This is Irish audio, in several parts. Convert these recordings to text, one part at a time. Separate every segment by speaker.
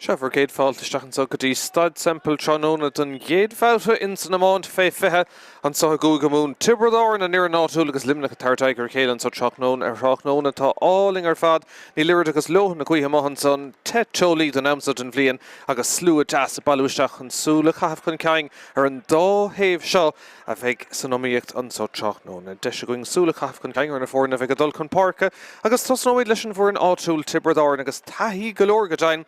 Speaker 1: Sever géad fáilte isteach so go dtí Staid Semple tróna don géad fáilte in san amount fé fithe an so go mún Tiobraid na níor náisiúla agus Luimneach Tráchtaire chéile so Tráchtaire Tráchtaire tá áling ar fad ní lirir agus lohan na cuithe Mumhan son te teolí don amsa den bhliain agus slú a deas a bailúisteach an súla chahabh chun ceing ar an dá héamh seo a bheith san nóíocht an so Tráchtaire de se going súla chahabh chun ceing ar na fórna bheith go dul chun parca agus tos nóid leis an bhór an áitiúil Tiobraid agus taithí golóir go dain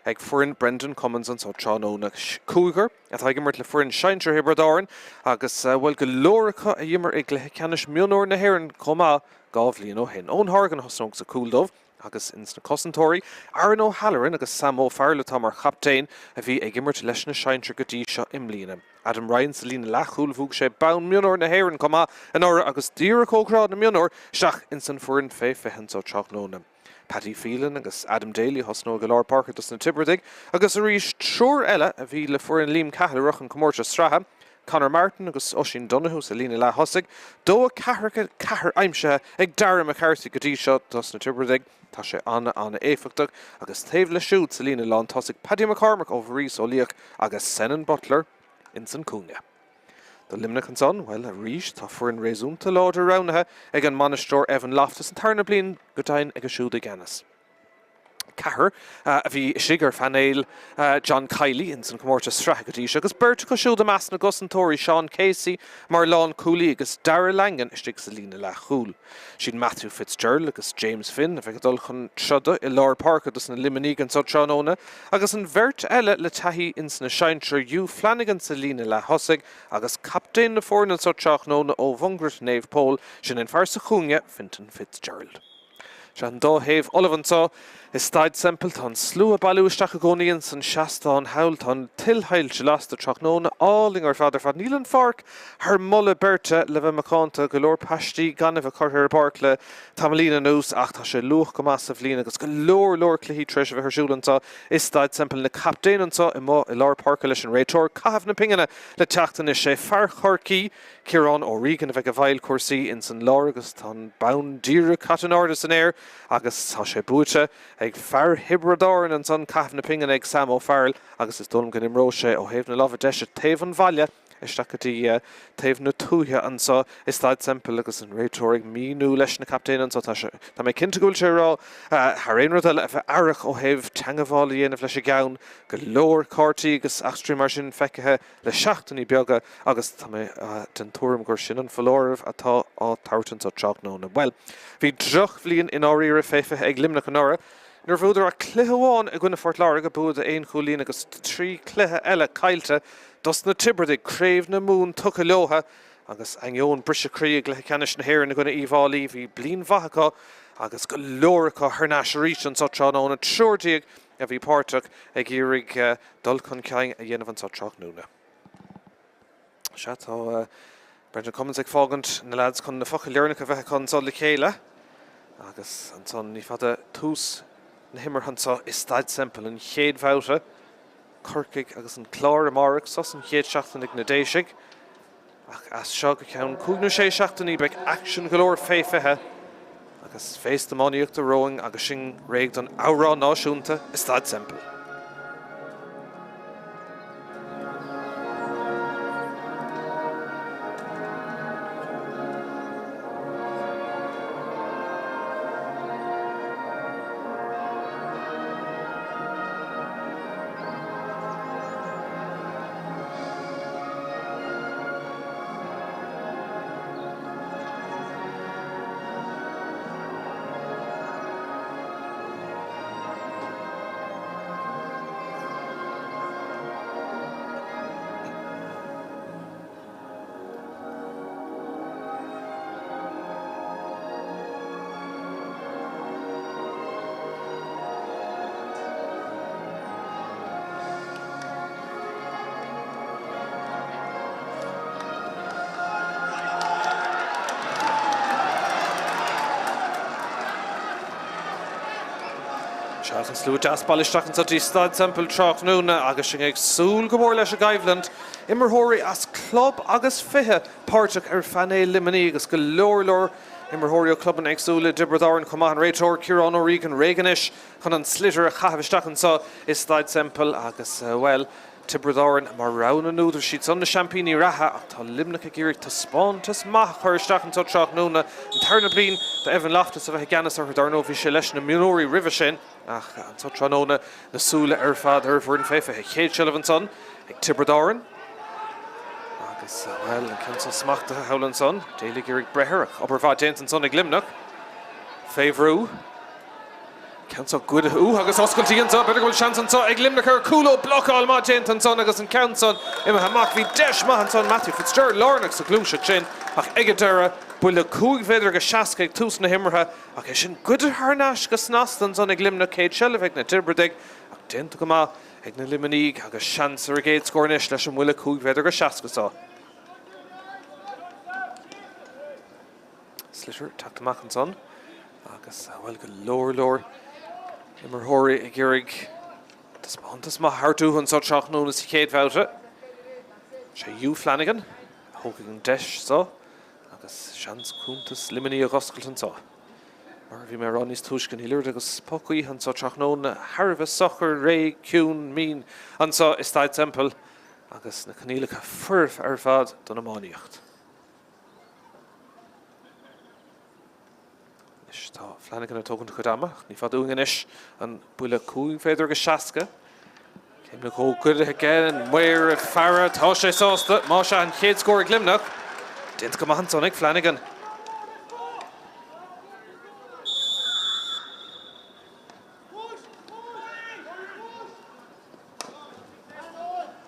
Speaker 1: ag furin Brendan Cummins an so tróna cúigar a tá gimmert le furin seintre Tiobraid agus bhfuil go lóracha a dhimmer ag le ceannis mionóir na hhéireann comá gábhlíon ó hin ón Hargan hosnóg sa cúldómh agus ins na Commentator Árann ó Halloran agus Sam ó Farle tá mar chaptein a bhí ag gimmert leis na seintre go dtí seo imlíana. Adam Ryan sa lína lechúil bhúg sé bán mionóir na hhéireann comá an ára agus díra cócrád na mionóir seach in san furin fé fehan so Tráchtaire. Paddy Phelan agus Adam Daly hosno go Lord Parker dus na Tiobraid agus a rís trúr eile a bhí le fuair an líam cahall ruchan comórte straha Conor Martin agus Oisín Donoghue sa lína le hosig dó a cahar aimse ag Darragh McCarthy go dtí seo dus na Tiobraid tá sé anna éifeachtach agus taobh le siúd sa lína lán tosig Paddy McCormack ó Rhys ó Líoch agus Senan Butler in san cúne. The Luimneach an son, well, a rís tá fuair an réasúnta láidir ránathe ag an monastóir Evan Loftus an tarna blian go dain ag a siúd ag Annas. Cahar a bhí sigar fanéil John Kiley in san comórte stragadí agus beirt go siúd amach na gosantóirí Sean Casey mar lán Cooley agus Darragh Langan istigh sa lína le chúl. Siad Matthew Fitzgerald agus James Finn a bheith dul chun trada I Lord Parker dus na Luimneach an so tróna agus an bheirt eile le taithí ins na seintre Hugh Flanagan sa lína le hosig agus captain na fórna so Tráchtaire ó Bhungrat Naomh Pól sin in fear sa chúnge Fintan Fitzgerald. Sean dá héamh Olivan tá is Staid Semple tá slú a bailúisteach a gcónaíonn san seachtán hail tá tiltheil se las de Tráchtaire áling ar fad níl an farc th mulle berte le bheith macánta go leor paistí gan a bheith chuir ar barc le tamlína nús ach tá sé luach go más a bhlína agus go leor cluichí treis a bheith thsúlantá is Staid Semple na captéanantá I mó I Lord Parker leis an réiteoir caithfh na pingana le teachtain is sé fear chorcaí Ciarán ó Regan a bheith go bhfeil cuasaí in san lár agus tá bán díre catanáda san air agus tá sé buaite ag fear Tiobraid an son caithfh na pingana ag Sam ó Farrell agus is dulm go nimró sé ó thaobh na lábhar deise taobh an bhaile isteach go dtí taobh na túthe an so is Staid Semple agus an réiteoir ag míú leis na captéin an so tá mé cinnte gúil sé rá th réon rud eile a bheith airich ó thaobh teangaháil dhéanamh leis a gceann go leor cártaí agus achstrí mar sin feicithe le seachtaí beaga agus tá mé den túm gur sin an fallóirmh atá á tartan so Tráchtaire. Well, bhí droch bhliain in áíre féife ag Luimneach an ára nuair bhúidir a cluitheháin a gcuine Fort Lára go búd a aon chulín agus trí cluithe eile caiilte dus na Tiobraid Craobh na mún tucha leotha agus aigeón brise críoch le ceannis na hhéireann na gcuine íomhálaí bhí blian bhathachá agus go leoracha thurnáis rís an so tróna trúirtíag a bhí páirteach ag iarraigh dul chun ceing a dhéanamh an so Tráchtaire. Se tá Brendan Cummins ag fágant na lads chun na focha leornach a bheith chun so le chéile agus an son ní fada tús na himmer hansa is Staid Semple an chéad bhauta Corcaig agus an chlár amárach sos an chéad seachtainnig na déisiig ach as seo go ceann cúgna sé seachtainní beag action golóir féifithe agus fééis demáíocht a roing agus sin réig don árán náisiúnta is Staid Semple. Seachas an slú deas bailisteach an sa dtí Staid Semple Tráchtaire agus sin ag súil go mór leis a Gaibhland imarthirí as club agus fithe páirteach ar fanéil Luimneach agus go leor Immerhorio Club and Exula, Dibradar and Command Raitor, Kieran O'Regan, Reganish, Conan Slitter, Chahavistach and so is Staid Semple, Agus, well, Tibradar and Marona Nuder, sheets on the Champini Raha, to Luimneach Girik to Spawn, to Smach, Herstach and Tuchach Nuna, and Turnablin, the Evan Loftus of Higanis or Darno Vishelesh, and Munori Rivershin, and Tuchanona, the Sula Erfad, Erford and Fefe, Hake Chelevanson, Tibradaran. Well, and Council Smach the Howland Son, Daily Girig Breher, Obervad Jensen Son, Luimneach, Favru. Council good who Agus Osculty and so better go chance and so Luimneach Kulo block all ma Jensen Son Agus and Council Emma Hamak vi Desh Mahan Son Matthew Fitzgerald Lornach so Glusha Chin Ach Egadera Bulla Coog Veder Gashaske Tusna Himmerha Ach Shin good Harnash Gasnastan Son Luimneach Kate Shelvik na Tirberdeg Ach Dentukama Egna Luimneach Agus Chance Regate Scornish Lesham Willa Coog Veder Gashaske so Slitter Taktamach and Son Agus well good lower Immerhori Girig Despontus Ma Hartu and such known as Kate Vouta Shay U Flanagan Hogan Desh so Agus Shans Kuntus Limini Roskelton so Marvi Meronis Tushkin Hiller Agus Pokui and such known Harvest Soccer Ray Kuhn Mean and so is Staid Semple Agus Nakanilika Furf Erfad Dunamaniacht Flanagan a token to Kodama, Nifa doing an ish, and Bulla Cooing Feder Gashaska. Came to go good again, and where if Farah, Toshe Sosta, Masha and Kate score Luimneach. Didn't come on Sonic Flanagan.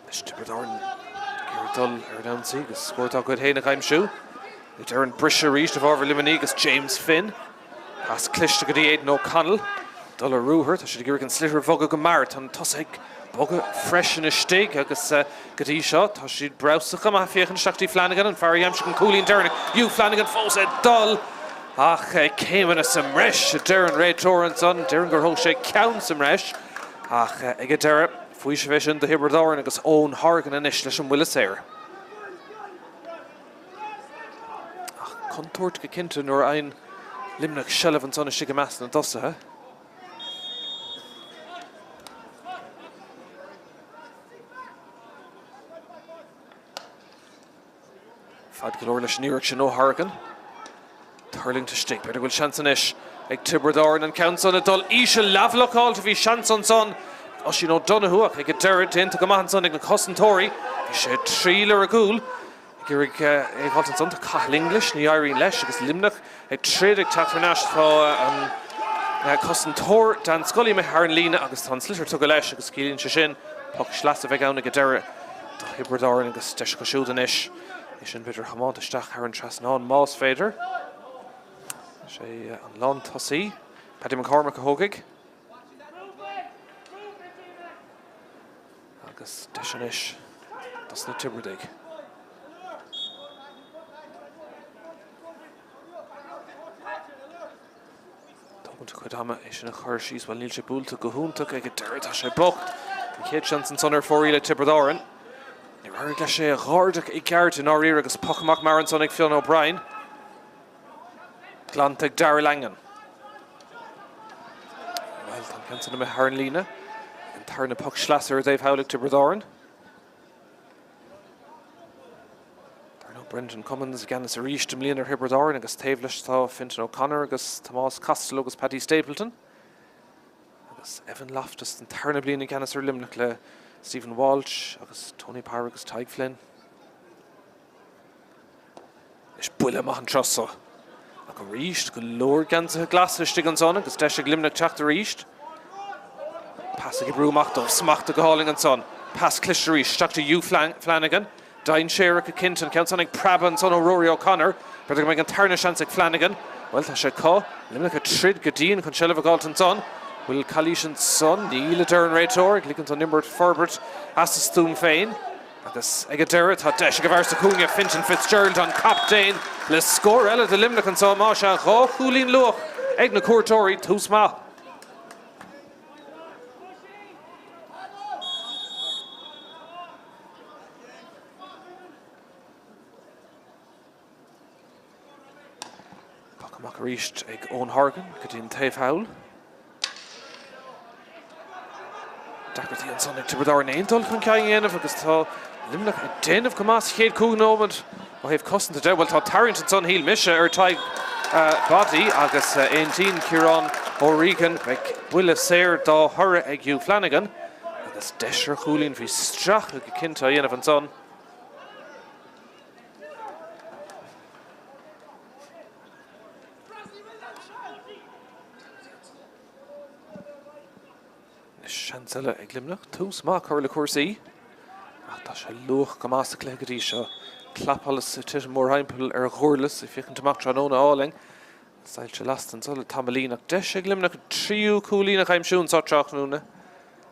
Speaker 1: Stibberdorn, Girdul, Erdown Seagus, scored a good Hainach I'm shoe. Darren Brisha reached of over Luimneach James Finn. As Clish to Gadi Aiden O'Connell, Dollar Ruher, Tashi Girik and Slitter Voga Máirt, and Tossig Boga fresh in a stig, Agus Gadi shot, Tashi Browsacham, Afiach and Shakti Flanagan, and Farry Yamshik and Cooley and Derrick, you Flanagan falls a dull. Ach, came in a Samresh, Darren Ray Torrance on, Darren Gerhoshe Count Samresh. Ach, Egadera, Fuishavish the Hibrador, and Agus own Horgan and Ishlish and Willisair. Ach, Contort Gakinton or Ein. Luimneach Shelevans on a Shigamas and Dossa. Fad Galorlish Nirich no Hurling. Hurling to stick, better will chance on ish. Like Tibradar and counts on a dull Ishal Lavlock all to be chance on son. Oshino Donahuak, like a Derrit into Command son, like a Cossin Tory. He shed Treeler a ghoul. Girig Halton son to Cahill English, ni Irene Lesh, because Luimneach, a Tredic Tafernash for Cossin Tor, Dan Scully, me Árann Lína, agus Tan Slitter took a Lesh, agus Keelan Shishin, Puck Schlasaveg out, Gadera, Hibradar, and agus Desh Kashudanish, Ishin Bitter Hamont, Stach, Árann Trasnon, Moss Fader, Shay on Lon Tossi, Paddy McCormick a Hogig, agus Deshanish, Dusna Tiberdig. To Kodama, is in a Hershey's while Neil Chibul to Gohun took a Derrit Ashe Bocht. Kate Johnson Sonner for Éile Tibradaren. They were Gashe a Hordic a Gart in our ear as Pockmark Maran Sonic Fionn O'Brien. Glantic Darryl Langan. Well, Tankanson and Árann Lína. And Tarna Puck Schlasser, Dave Howlick Tibradaren. Brendan Cummins again as a reach to Mleaner Hibradar and agus Tavelish to Fintan O'Connor agus Tomás Costello agus Paddy Stapleton agus Evan Loftus and Tarnablin again as Luimneach le Stephen Walsh agus Tony Parr agus Tyke Flynn is Bulla Mahan Trusso like a reach go lower against a glass stigans on agus Deshig Luimneach Chach the reach pass a Gibrumach of Smach the Galling and son pass Clish Stuck to you Flanagan Dine Sherrick a Kinton, counts on Prabban, son of Rory O'Connor, but they're going to turn a chance at Flanagan. Well, Tasha Ko, Luimneach a Trid Gadeen, Conchella Galton son, Will Kalishan son, the Éile Darren Raitor, Glickenton Nimbert Forbert, Astas Thum Fain, agus Egadera, Tá Desh Gavarsa Cunha, Fintan Fitzgerald on Captain, Le Score, Ella de Luimneach and so Masha, Ho, Hulín Luach, Egna Courtory, Tusma. Come a reached ag Owen Horgan, Cadin Taif Howl. Daggerty and Sonic Tibradar Nain Dulcan Kayan of Augusta Luimneach a den of Kamas Kate Coon Omid. I have custom to well thought Tarrington Son Heel Misha or Ty Body August 18 Kieran O'Regan like Willa Sayre Da Hurra ag Hugh Flanagan. Agus Desher Coolin fi Strach ag Kinta Yen of Son. Chancellor ag Luimneach tús má chuir le cuasaí ach tá sé luach go más a clégadí seo clapálas tuis mór haimpel Thurles if fiechan tamach tróna áling Sáil se lastan sola tamalínach deis ag Luimneach tríú cúlínach aimsún sa trachnúna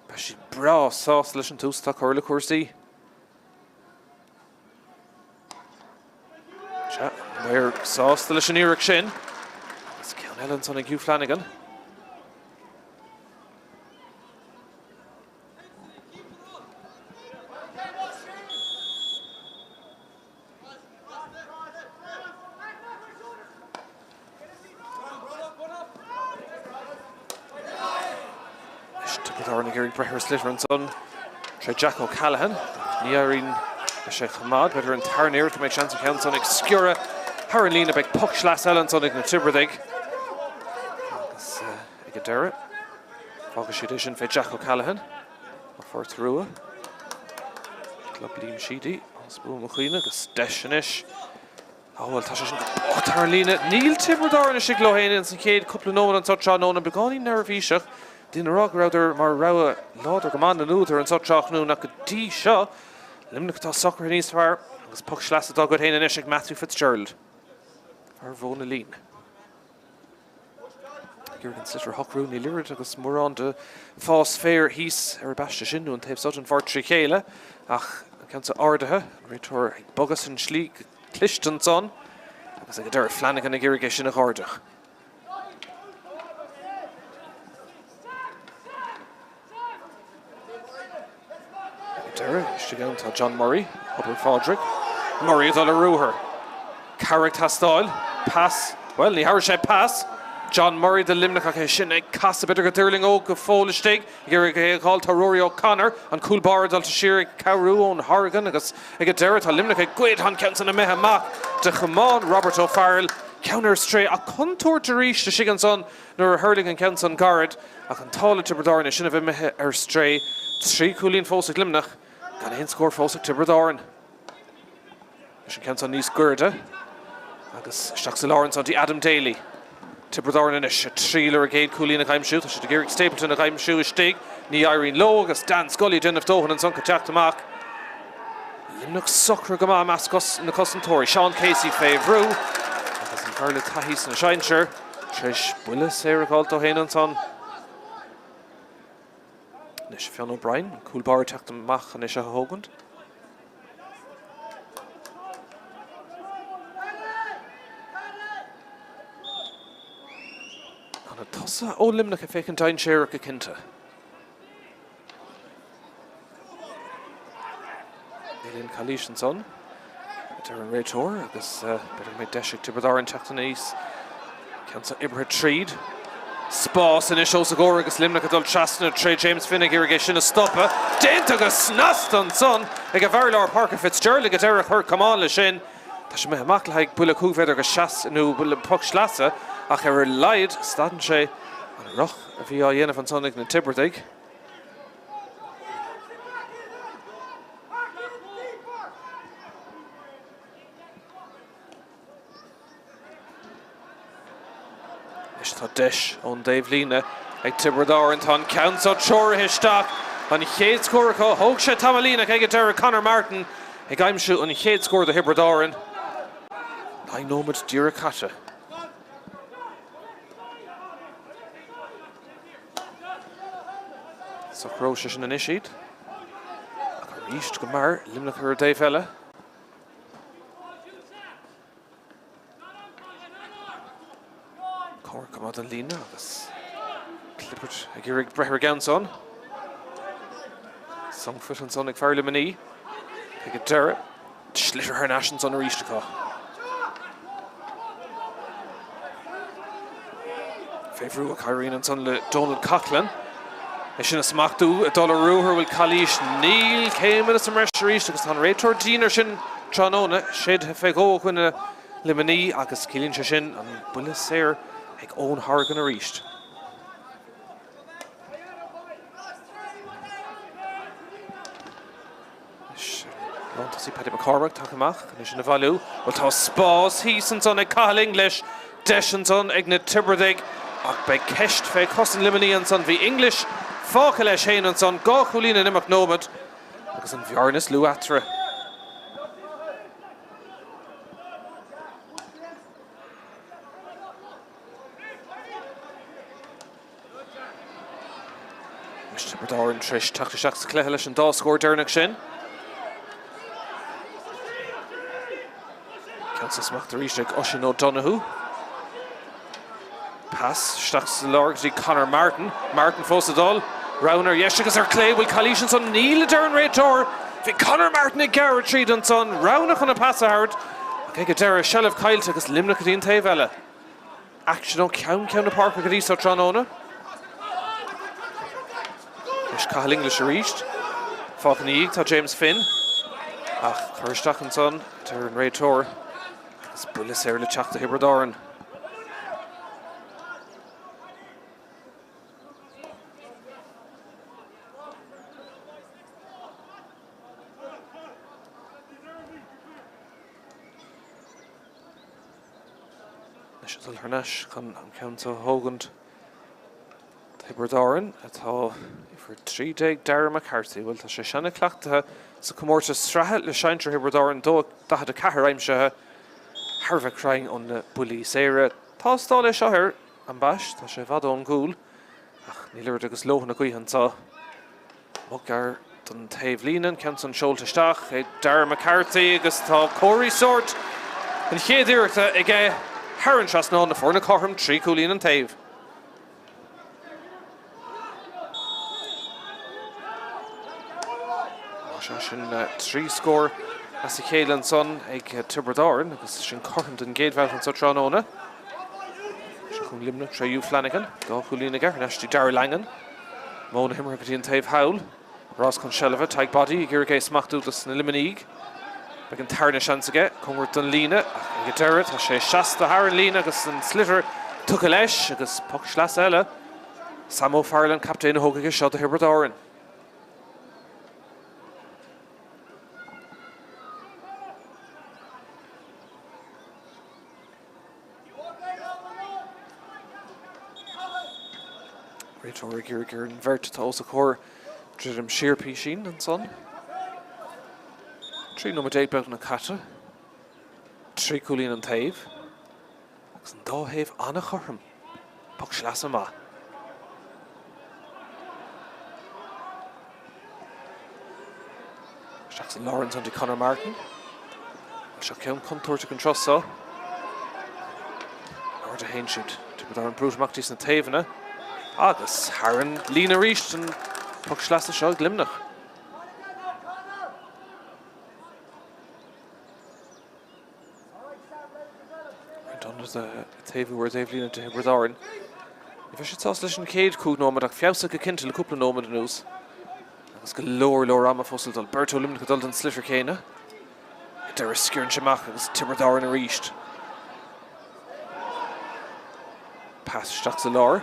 Speaker 1: ba si bra sás leis an tús tá chuir le cuasaí se muir sás leis an iarach sin agus ceann Ellen son ag Hugh Flanagan. Brehar Slitter and Son, Tre Jack O'Callaghan, Niarin Sheikh Hamad, better in Tarnier to make chance of Count Sonic Skura, Harlina Beck Puck Schlas Ellen Sonic na Tibberdig. Igadera, Fogish edition for Jack O'Callaghan, for Thrua, Club Liam Sheedy, Spoon McQueen, Steshanish. Oh, well, Tarlina, Neil Tibberdar and a Shiglohain and Cade, couple of no one on touch on Nona Begoni Nervishach. Din rog rather mar rawa lauder command and Luther and such no na could D Shaw. Luimneach tá soccer in East Fire. Was puck schlas dog with Hain and Ishik Matthew Fitzgerald. Or Vona Lean. You're consider Huckroon ni Lyrid agus more on to Foss Fair Hees or Bashta Shindu and Tape Sutton for Trichela. Ach, can't Ardaha. Retor Bogus and Schleek Clishton son. Agus like a Derek Flanagan and irrigation of Ardach. Down to John Murray, Hubbard Fodrick. Murray is all a ruher. Carrick Hastyle, pass. Well, ni Harshay pass. John Murray, the Luimneach a shin ag cast a bit of Thurling Oak of Folishtig. Here called to Rory O'Connor and Cool Bard al Tashir Carew on Horgan. Agus ag a Derrit a Luimneach a great hand counts on a meha mak to Chamon Robert O'Farrell. Counter stray a contour to reach the Shiganson nor Hurling and counts on Garrett. A contala to Bradar and a shin of a meha stray. Three Coolin Fosik Luimneach. Can he score Fosik to Bradar? She counts on Nice Gurda. Agus Shaxel Lawrence on the Adam Daly. Tibradar in a Trailer again, Coolin a Kaim shoot. I should have Garrick Stapleton a Kaim shoot stig. Ni Irene Lowe, Agus Dan Scully, Jen of Dohan and Sunka Jack to Mark. Luimneach Sucker Gama Mascos in the custom Tory. Sean Casey Favreau. Agus in Carla Tahis and Shineshire. Trish Willis, Sarah called to Hain and Son. Nish Fionn O'Brien, Cool Bar attacked him Mach and Nisha Hogand. And a tossa o Luimneach a fake and dine share a kinta. Eileen Kalish and son. Darren Raytor, I guess better made Deshik to Bradar and Chacton East. Council Ibrahim Treed. Spás in Ishos Agora agus Luimneach adult Chastna Trey James Finnig irrigation a stoppa. Dent agus snast on son. Ag a Varlar Parker Fitzgerald ag Derek Hur Kamal le sin. Tá sé me makla haig bulla cúfed agus chas nu bulla puck schlasa ach leid staden sé an roch a bhí á dhéanamh an sonnig na Tibberdig. Tá deis on Dave Lina ag Tibradar and Ton counts out Chora his stock on Chéad score Hogue sé Tamalina ag Derek Connor Martin ag I'm shoot on Chéad score the Hibradarin I know much Dira Kata so Crocious in an isheed East Gamar Luimneach her Dave Ella Come out and Lina, agus Clippert ag Irig Brehar Ganson. Songfoot and Sonic Farley Mani. Ag a Derra. Schlitter her Nashens on a Rishtacha. Favourú a Caireen an son le Donald Coughlin. Sin smachtú a dollar ruúthar bhfuil Calís Níl céim in some reistéis agus an réitor dínar sin tróna siad fegó chuine limaní agus cílíonn se sin an bula séir ag ón Hargan a ríist. Lántasí Paddy McCormack tá amach gan sin na bhailú bhil tá spás híos an son ag Cathal English deis an son ag na Tiobraid ach be ceist fé cosan limaní an son bhí English fáca leis héin an son gá chulína nimach nómad agus an bhearnas luatra. Mr. Árann tris teachta seach sa cléthe leis an dá scór dearnach sin. Council smacht the reach Oisin O'Donoghue. Pass, stachs the Lorg, Conor Martin. Martin Fossadol. Rauner, Yeshikas or Clay will Calicians on Neil Dern Raitor. The Conor Martin and Garrett Treed on son. Rauner on a pass hard. Okay, get there a shell of Kyle to us Luimneach in Tavella. Action on Count the Park with East Tronona. Cathal English reached. Falcon Eag to James Finn. Curstach and son. Turn Raitor. Bullis here le Tráchtaire Árann. National Harnash can count to Hogand Árann atá for 3 day Dara McCarthy will ta Shanna Clachta so comórta strahat le Shaintra Árann do da had a Caharaim she Harvah crying on the bully Sarah tá stále seo an bash tá sé bhd ón gúil ach ní leir agus lohan a cuihan tá Mogar don taobh línan ceant an seoltaisteach é Dara McCarthy agus tá Corey Sort an chéadúirta ag Harran tras ná na fórna chorm trí cúlín an taobh. Sin 3 score as a Míchéal an son ag Tiobraid Árann agus sin corrant an géadbhah an Tráchtaire. Sin chun Luimneach Treú Flanagan, dá chulínagar, neistí Dara Langan. Móna himar go dtíon taobh hawl. Ross con Shelva, taig body, gur gé smachtútas na limaníg. Beg an tarna seansaige, cumhairt an lína, ag deire, tá sé seasta Harran lína agus an slitter tucha leis agus puc sleas eile. Sam O'Farrellan captain a thógaige seo de Tiobraid Árann. Raitor gur an bhirt tá os a chóir Dridum Shearpí sin an son. 3 nummer 8 belt na cata. 3 cúlín an taobh. Agus an dá héamh anna chorm. Puc sleas amach. Seachas an Lawrence an Conor Martin. Seach ceann contúirte an trosa. Áirte hain siúd. Tiobraid Árann brúdamachtaí na taobhanna. Agus Harran lína ríist an puc sleas a seo Luimneach. Donna's a taobh where they've lína to Tiobraid Árann. If I should toss leis an céad cúd nómad ach fiabhsa go cinnte le cúpla nómad an ús. Agus go leor ama fossil dul Berto Luimneach dul an slitter céine. Deir a sciorn semach agus Tiobraid Árann a ríist. Pass stachs a lár.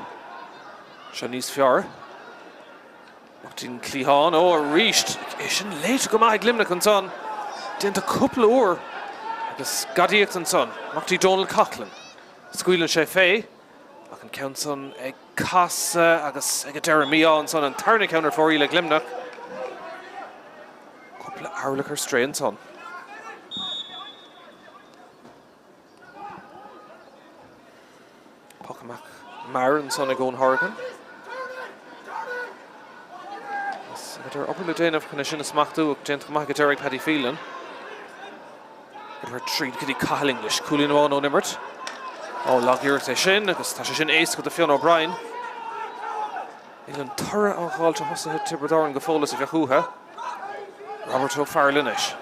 Speaker 1: Shanice Fiar. Martin Clehan, a ríist. Sin léite go maith Luimneach an son. Déanta cúpla uair agus gadíocht an son. Martin Donald Coughlin. Scuilann sé fé. Ach an count son ag casa agus ag deir Míchéal an son an tarna counter for Éile Luimneach. Cúpla airlachar stray an son. Pochamach Máirt an son ag ón Hargan. They're up in the den of Condition Smachtú, Gentleman Derek Paddy Phelan. It were treat Kitty Cathal English, cooling on Nimmert. Oh, Logger Shin, because Tashin Ace with the Fionn O'Brien. Ilan Turra on Hall to Hossa Tiobraid Árann Gafolas of Yahuha. Robert O'Farrellan-ish.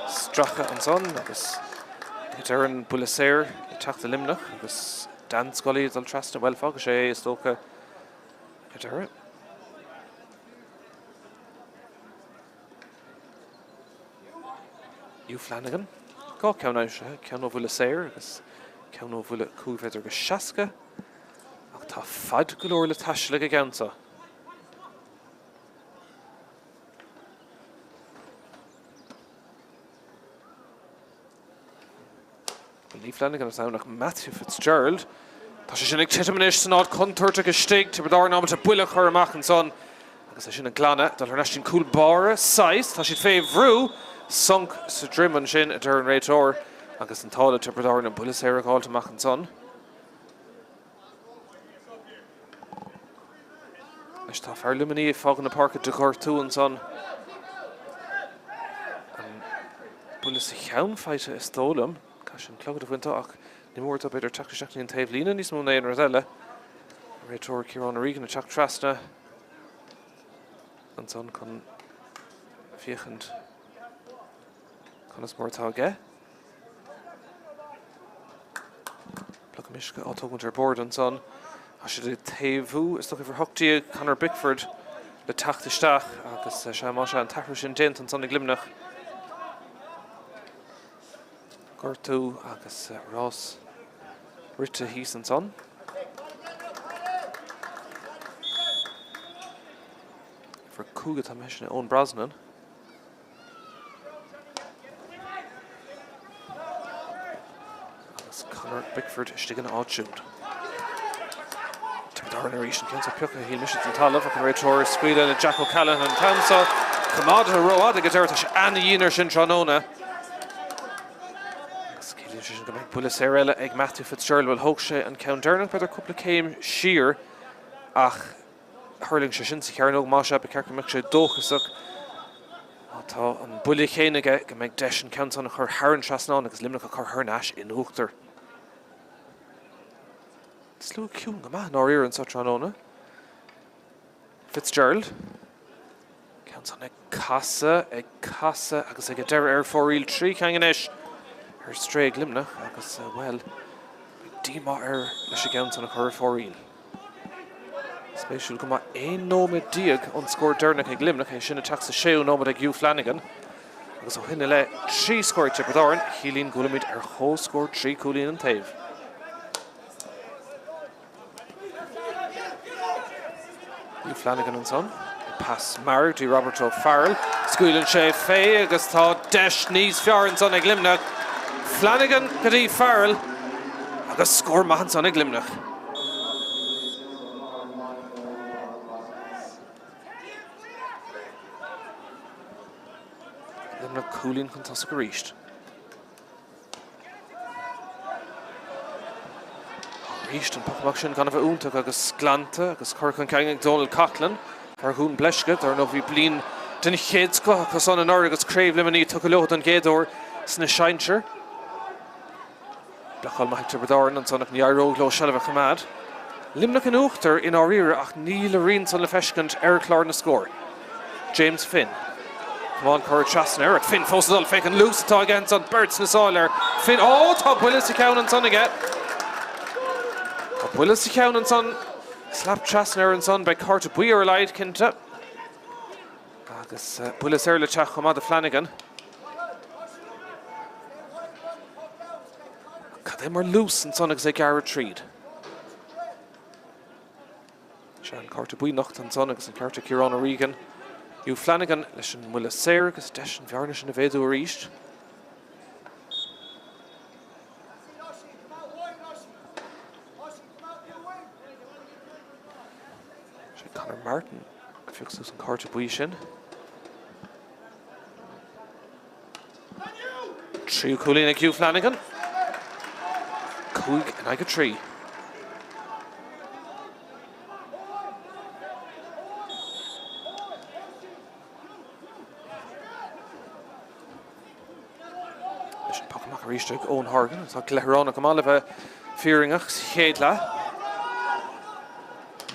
Speaker 1: Stracha and son, because Darren Bullasair, attacked the Luimneach, because Dan Scully dal trasna well fog sé is tóca Cadera. Hugh Flanagan. Gá ceann aimse, ceann ó bhfuil séir agus ceann ó bhfuil cúbhéidir go seaca ach tá fad go leor le taiiste le go gceannta. Lee Flanagan is nach Matthew Fitzgerald. Tá sé sin ag titiminis san ád contourt agus stig Tibredáin am a buile chur amach an son. Agus sin an glanne dal ar neistin cool bara sais tá siad fé bhrú sunk sa drimman sin a dur an réitor agus an tála Tibredáin an buile séir gáilt amach an son. Leis tá fear luminí fágan na parca de chuir tú an son. An buile sa cheann feite is tólam. Sin clogad a bhainte ach ní mór tá beidir teach seachtaí an taobh lína níos mó na an eile. Réitor Ciarán Regan na teach trasna an son chun fíochant chun is mórtá ge. Plug misca átógant ar board an son a si de taobhú is tucha for hochtaí Conor Bickford le tachtasteach agus sé má se an taithre sin déint an son ag Luimneach. Gortú agus Ross Rita hís an son. For cúgad tá meisina ón Brosnan. Agus Conor Bickford istigin áitsúd. Tibredáin ar ísin cinnta peocha hí misin an talamh ach an réitor scuile le Jack O'Callaghan an tamsa. Cumad a roád ag deirta sé anna dhéanaar sin tróna. Go méid buile séir eile ag Matthew Fitzgerald bhfuil thóg sé an ceann beidir cúpla céim siar ach Hurling sé sin sa cearn óg máise be cearcha meach sé dóchasach tá an buile chéine go méid deis an ceann a chur Hárann trasnán agus Luimneach a chur thurneis in uachtar. Slú ciún go maith nóir an sa tróna. Fitzgerald ceann ag casa agus ag deir ar fóríl trí ceann inis. Her straig Luimneach agus well díma ar leis ceann a chur fóríl. Spéisiúil go má éon nómad díag an scór Durnach ag Luimneach é sinna teach sa séú nómad ag Hugh Flanagan agus ó hinne le 3 scóir Tibredáin Chiallaín Gulamid ar chó scór 3 cúlín an taobh. Hugh Flanagan an son. Pass Máirt i Robert O'Farrell. Scuilann sé fé agus tá deis níos fear an son ag Luimneach. Flanagan go dtí Farrell agus scór maith an son ag Luimneach. Luimneach cúlín chun tosa go ríist. Ríist an pachamach sin gan a bheith úntaach agus glanta agus chur chun ceann ag Donald Coughlin ar hún bleisgad ar nó bhí blin den chéad scoth chus an áir agus Craobh Luimneach tucha leocht an géadúir sna Seinseir. Blachal Máirt Tibredáin an sonach níarróg lo sellh chamad. Luimneach an uachtar in áíre ach níl a rion son le feiscint ar clár na scór. James Finn. Come on, chur trasna ach Finn fósadal feic an lús atá against son Berts na sáilir. Finn tá buile sa ceann an son aige. Tá buile sa ceann an son slap trasna ar an son be carta buí ar leid cinnte. Agus buile séir le teach chumad a Flanagan. They mar loose and son ag Garrett Treed. Sean Carter Bui nocht an son agus an Carter Ciarán Regan. Hugh Flanagan leis an muile séir agus deis an bhearne sin a bhéadú a ríist. Sé Conor Martin fixús an Carter Bui sin. Tríú cúlín ag Hugh Flanagan. Cúig and I got 3. Leis an pachamach a ríiste ón Horgan tá gleithreánach go mála bheith fíoringach chéad le.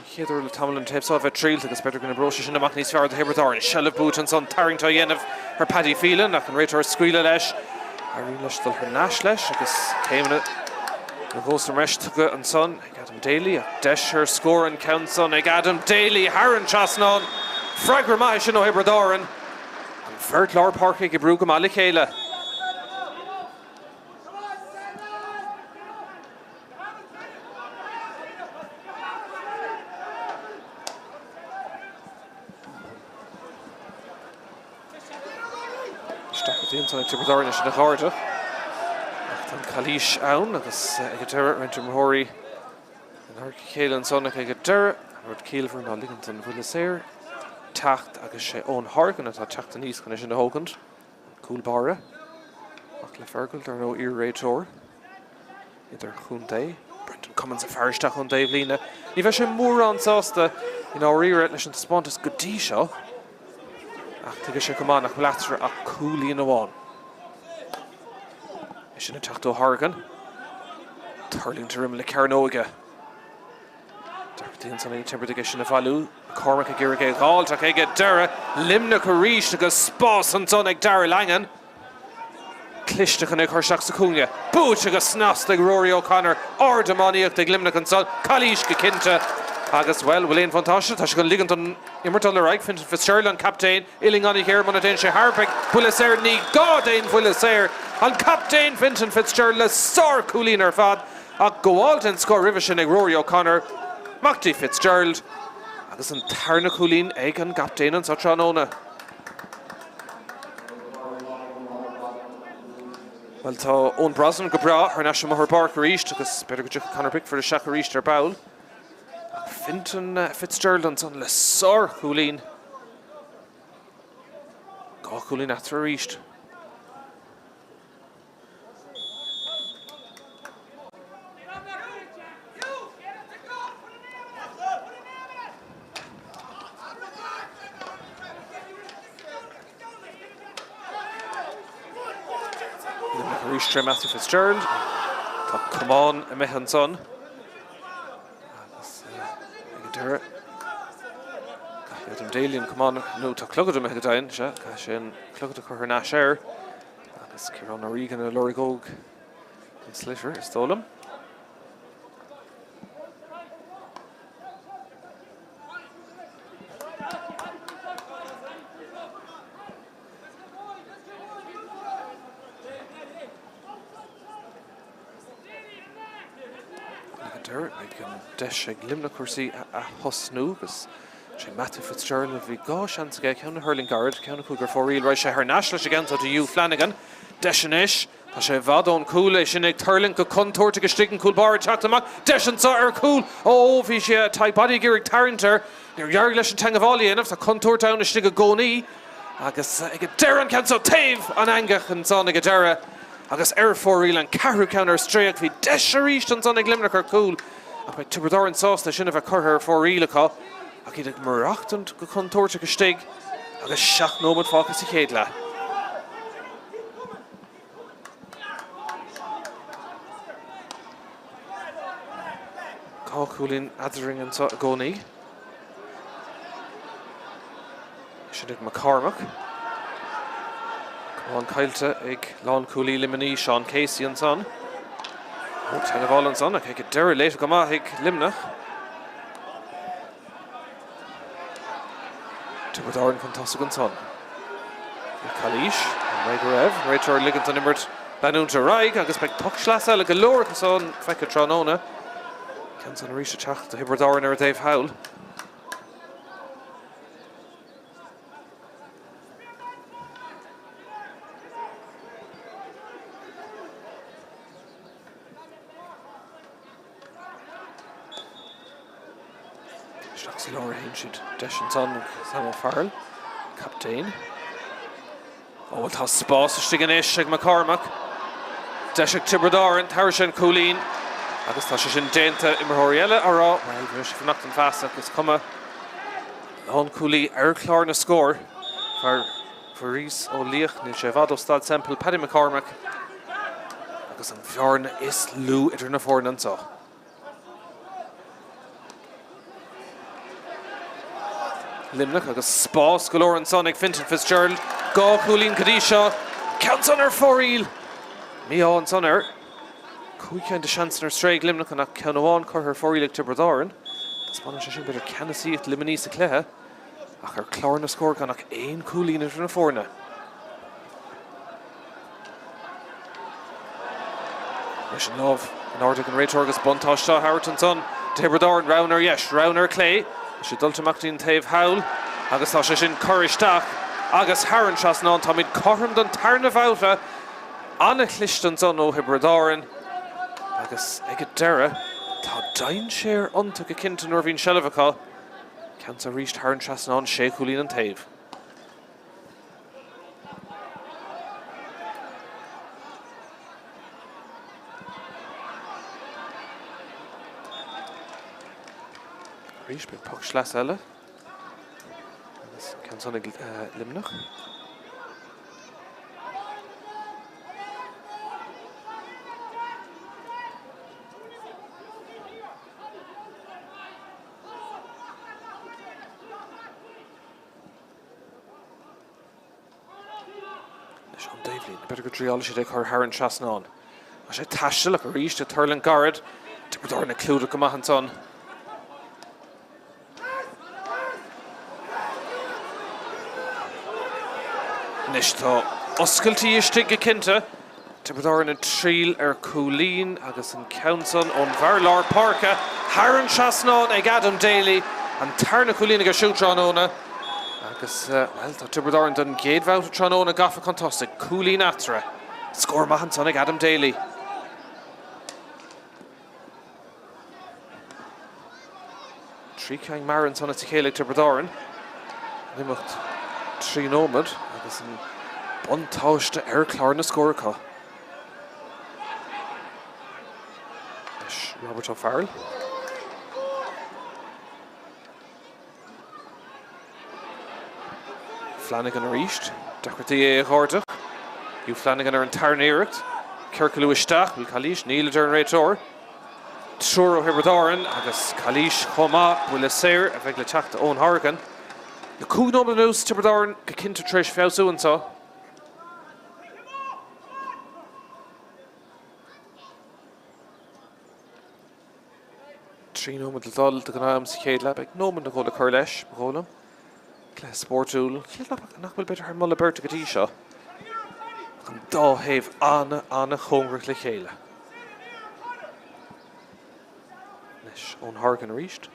Speaker 1: Chéadú le tamil an taobh bheith tríl agus beidir gona bróise sin amach níos fearr a Tibredáin. Sellh bút an son tarringtá dhéanamh ar Paddy Phelan ach an réitor scuile leis. A rí leis dul thurneis leis agus céimena Nó goes from rest go an son. Ag Adam Daly a Desher score and count son. Ag Adam Daly Árann Chasnon. Fragra mai sin o Hebradoran. And Vert Lord Park ag Brúga Míchéal. Staid son Tiobraid is na Garda. An Kalish Árann agus ag Dara Rentum Hori and her Míchéal and son ag Dara and Kiel for na Liganton Willisair Tacht agus sé ón Hargan at Tráchtaire níos gan is in the Hogand Cool Barra ach le fergul there no ear rator either Hunday Brendan Cummins a faristach on Dave Lina ní bheith sé mór an sásta in our ear leis an spontas godí seo ach tuige sé cumán ach bhfuil a coolí in amháin. Is in a Tacht Hargan. Hurling to rim le Carnóga. Darpatine son Tiobraid is in a value. Cormac a Girigay Hall to get Dara. Luimneach a Rish to go Spórt and son ag Drisleáin. Clishta can ag Hershach Sacunia. Booch to go Snas like Rory O'Connor. Or Demoniac the Luimneach and son. Kalish Kinta. Agus well, William Fantastic. Tash go Liganton Immortal the Reich. Fintan Fitzgerald captain. Illing on here. Monatain she Harpig. Willisair ni Godin Willisair. And captain Fintan Fitzgerald is sore coolin ar fad. Ach go Alton score Rivishin ag Rory O'Connor. Machty Fitzgerald. Agus an tarna coolin ag an captain an such anona. Well, tá ón Brosnan go bra ar national her Barker East agus better go Connor pick for the Shaka East ar bowl. Fintan Fitzgerald an son le sore coolin. Go coolin at her East. Richter Matthew Fitzgerald. Come on, Mumhan son. Dara. Adam Daly come on. No, to Clogad a Mehadain. Cashin Clogad a Cornacher. Agus Kieran O'Regan a Lorigog. And Slitter is stolen. Desh ag Luimneach Cursi a Hosnú agus sé Matthew Fitzgerald a bhí gá seans aige ceanna Hurling Guard ceanna cúgur fóríl roiith sé National again to Hugh Flanagan Deis tá sé bhadón cool é sin ag Hurling go contour to go sticken cool bar chat amach Deis sa ar cool ó bhí sé type body gearig Tarrinter níor gearig leis an Tangaváli inmh tá contour down a stig a gcónaí agus ag Darren Canso Taobh an angach an son ag Dara agus ar fóríl an carú counter stréach bhí Deis a ríist an son ag Luimneach ar cool ach by Tiobraid an sásta sin a bheith curtha ar fóríl acha ach iad ag marachtant go contourte go stig agus seach nómad fácas I chéad le. Cá coolín adring an gcónaí. Sin ag McCormack. Cán cailte ag lán coolí liminí Sean Casey an son. Tang of all and son, I can get Derry later come out, Luimneach. Tiobraid Árann fantastic and son. Kalish, Rev, Rachel Liganton Immert, Banun to Raig, I guess by Tuxlasa, like a lower son, Feka Tranona. Canson reach the Chach, the Tiobraid Árann or Dave Howell. Laura Hinchid, Desh and son, Samuel Farrell, captain. Oh, it has Spórt, Stiganish, McCormack. Desh Tiobraid Árann, Tarishan Coolín. Agus tá sé sin déanta Immerhoriella ará. Well, bhí sé fanacht an fast agus cuma. Lán Coolí ar clár na scór. For Rhys ó Líoch, níl sé bhd ó Staid Semple, Paddy McCormack. Agus an bhearn is lú idir na fórn ansá. Luimneach agus Spórt galore an son ag Fintan Fitzgerald. Gá Coolín Cadí seo. Counts on her fóríl. Míchéal an son ar. Cúiceann de seans ar Straig Luimneach nach ceanháin chuir fóíleach Tibredáin. Tá spáin sé sin beidir ceanasíocht limaní sa cléthe ach ar clár na scór gan nach éon cúlín ar na fórna. Leis an lámh an áirteach an réiteoir agus buntáiste Háirt an son Tibredáin round ar yes, round ar clé. Sé dulteachtaí an taobh hail agus tá sé sin choristeach agus Árann seasnán tá míid corm don tarna bhabhta anna chlicht an son ó Tibredáin agus ag deire tá dain sér ionta go cinnte nuair bhín seilbhacha ceann sa ríist Árann seasnán sé cúlín an taobh. Rís be puck sleas eile. Agus ceann son ag Luimneach. Sean Davlin, better go triála sé ag chuir Árann seasnán. A sé taisteach a ríist a Thurles garad Tibredáin na clúda go maith an son. Nis tá oscailtaí istigh go cinnte Tibredáin na tríl ar cúlín agus an ceanson ón bharlár páirce Árann seasnán ag Adam Daly an tarna cúlín go siútránóna agus well tá Tibredáin don géadbhabhta tránóna gafa contostig cúlín atra scór maith an son ag Adam Daly. Trí mar an son at chéile Tibredáin Nimicht trí nómad agus an buntáiste ar clár na scóracha. Leis Robert O'Farrell. Flanagan a ríist, Dachirtaí é gháirteach. Hugh Flanagan ar an tarnéireacht. Circalú isteach, bhfuil Calís, Níl ar an réiteoir. Trúr ó Tibredáin agus Calís chomá bhfuil le séir a bheith le teachta ón Hargan. Na cúnómla nús Tibredáin go cinnte treis feabhsúintá. Trí nómad le dul do gnáim sa chéad le ag nómad na ggóla chuir leis bhólam. Clé Spórtúil, nach bhfuil beidir ar mulla Babhta go dtí seo. An dáhéamh anna chóngrach le chéile. Leis ón Hargan a ríist.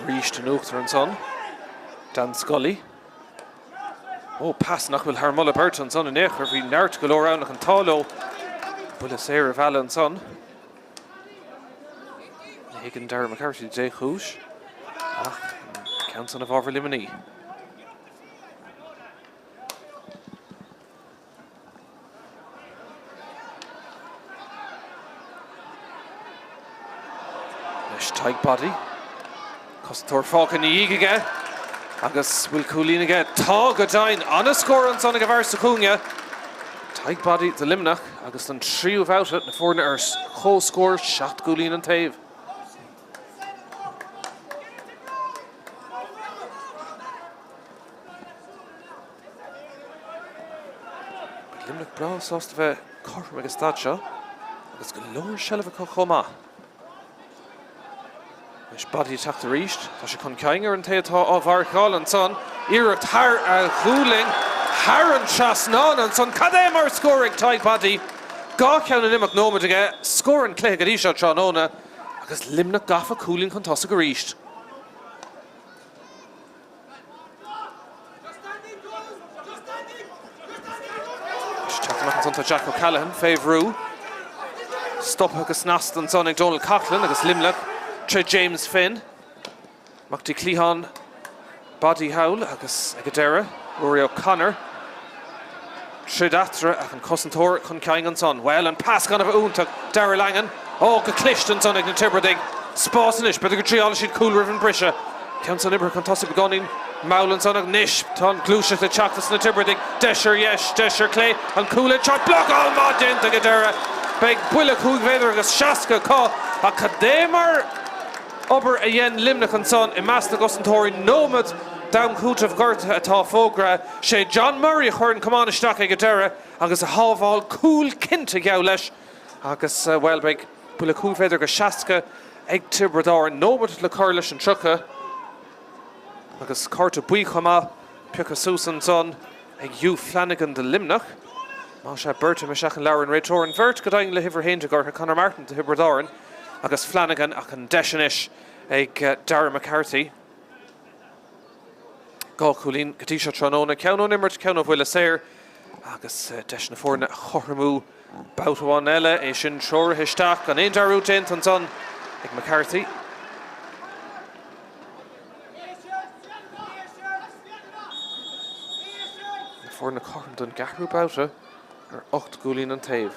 Speaker 1: Ríist an uachtar an son. Dan Scully. Ó, pass nach bhfuil Mulla Babhta an son in éachar bhí neart go leor annach an táló. Bhfuil a séir a bheala an son. Higgin Darragh McCarthy dé chúis. Ach, ceann son a bhábhar limaní. Leis taig body. Costóir fáca na íige agus bhfuil cúlín aige tá go dain anna scór an son ag a bhar sa cúnge. Taig body de Luimneach agus an tríú bhabhta na fórna ar chó scór seacht cúlín an taobh. Luimneach bra sásta bheith corm agus stad seo agus go leor seilbh chomá. Leis body teachta ríist, tá sé chun ceangar an taobhtá á bharcáil an son. Iirecht Hurling, Árann seasnán an son cad é mar scóraigh taig body. Gá ceann an imach nómad aige, scór an clé go dtí seo tránóna agus Luimneach gafa cúlín chun tosa go ríist. Teachtamach an son tá Jack O'Callaghan, féhrú. Stop agus nast an son ag Donald Coughlin agus Luimneach. Tre James Finn, Machtaí Cleahan, Body Howl agus ag deire, Rory O'Connor, Tre Atra ach an Commentator chun ceang an son. Well an pass gan a bheith úntaach Drisleáin. Ó go clist an son ag na Tiobraid. Spásanis, beidir go triála siad cool river an brise. Ceann son ibre chun tosa go gánin Maulan son ag nish ton glúise le teachtas na Tiobraid deisir yes deisir clé an coolla shot block all má dénta go deire beag buile cúg féidir agus seaca cá a cadémar obair a dhéan Luimneach an son I meas na gosantóirí nómad down cútah gorta atá fógra sé John Murray chuir an cumána isteach ag go deire agus a hábháil cúil cinnte geall leis agus well beag buile cúg féidir go seaca ag Tiobraid nómad le cur leis an trucha agus carta buí chumá Piacha Susan son ag Hugh Flanagan de Luimneach má sé Berta me seach an leabhar an réiteóir an bhirt go daing le hibhar héinte gur Conor Máirt de Tiobraid agus Flanagan ach an deisinis ag Darragh McCarthy gá cúlín gotí seo tróna ceann imirt ceann bhfuil séir agus deis na fórna chormú Babhta Éile é sin seoir histeach an éon darú déint an son ag McCarthy for na corm don gahrú Babhta ar 8 gúlín an taobh.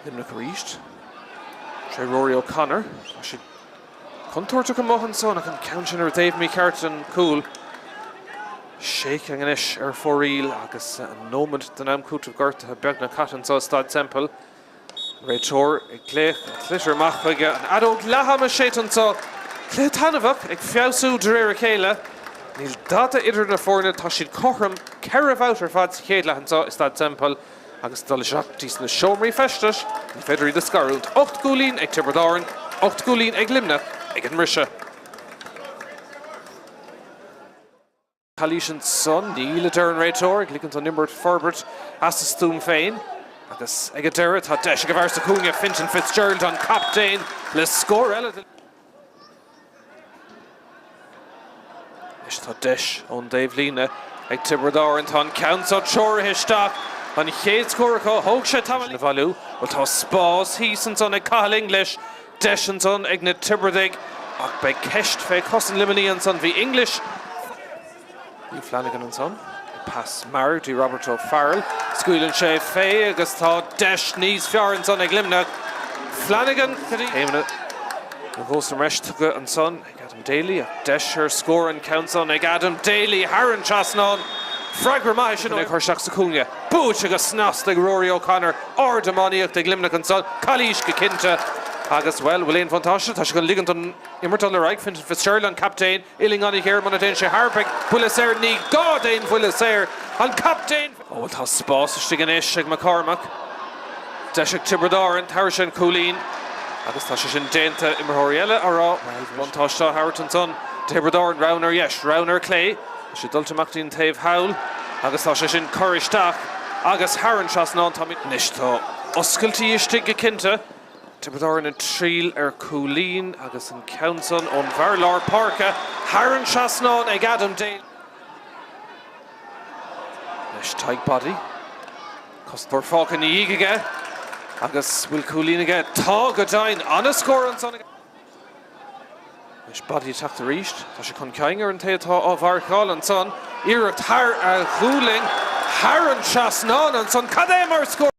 Speaker 1: Luimneach a ríist. Tre Rory O'Connor. Tá si contoirte go Mumhan son ach an count sin ar Dave Míchéal an cool. Shaking an ish ar fóríl agus an nómad den am cútah gorta beag na catan so Staid Semple. Réiteóir ag cléir amach chuige an adóg leham a sétan so clé tanmhach ag fiosú de réir a chéile níl data idir na fórna tá siad chorm ceirh out ar fad chéile an so Staid Semple agus dul seach tís na seomraí festais ní féidirí de scarúnt 8 gúlín ag Tiobraid 8 gúlín ag Luimneach ag an rise. Chalís an son níl a deir an réiteóir ag ligeant an imbert forbert as a stúm féin agus ag a deire tá deis go bhar sa cúnge Fintan Fitzgerald an captain le scór eile is tá deis ón Dave Líne ag Tiobraid tá count ó teoir histeach an chéad scór có thóg sé tamil na bhailú bhil tá spás hísan son ag cathal English deis an son ag na Tiobraid ach beidh ceist fé cosan liminí an son bhí English Hugh Flanagan an son pass Máirt I Robert O'Farrell scuilann sé fé agus tá deis níos fear an son ag Luimneach Flanagan éimine na ghósam reiste an son ag Adam Daly ach deis ar scór an count son ag Adam Daly Árann trasnán Fragra mai sin ag chuir seach sa cúnge bút agus snas ag Rory O'Connor ordamáíocht ag Luimneach an son chalís go cinnte agus well bhfuil éon fantáiste tá sé go ligant an imirtal le raig Fintan Fitzgerald an captain iling an chéir man déin sé Harpig bhuiile séir ní gá déin bhuiile séir an captain ó tá spáiste gan éis ag McCormack deis ag Tiobraid an tair sin cúlín agus tá sé sin dénta imirthirí eile ará bhaintáiste Howard an son Tiobraid Rauner yes Rauner clé sé dultamachtaí an taobh hawl agus tá sé sin choristeach agus Árann trasnán tá níos tá oscailtaí iste go cinnte Tiobraid an tríl ar cúlín agus an countson ón Bharlár Parka Árann trasnán ag Adam Daly leis taig body costor fácan í íige agus bhfuil cúlín aige tá go dain an a scór an son leis body teachta ríist tá sé chun ceingar an taotá á bharcáil an son iirecht thar a Hurling Árann trasnán an son cadémar scór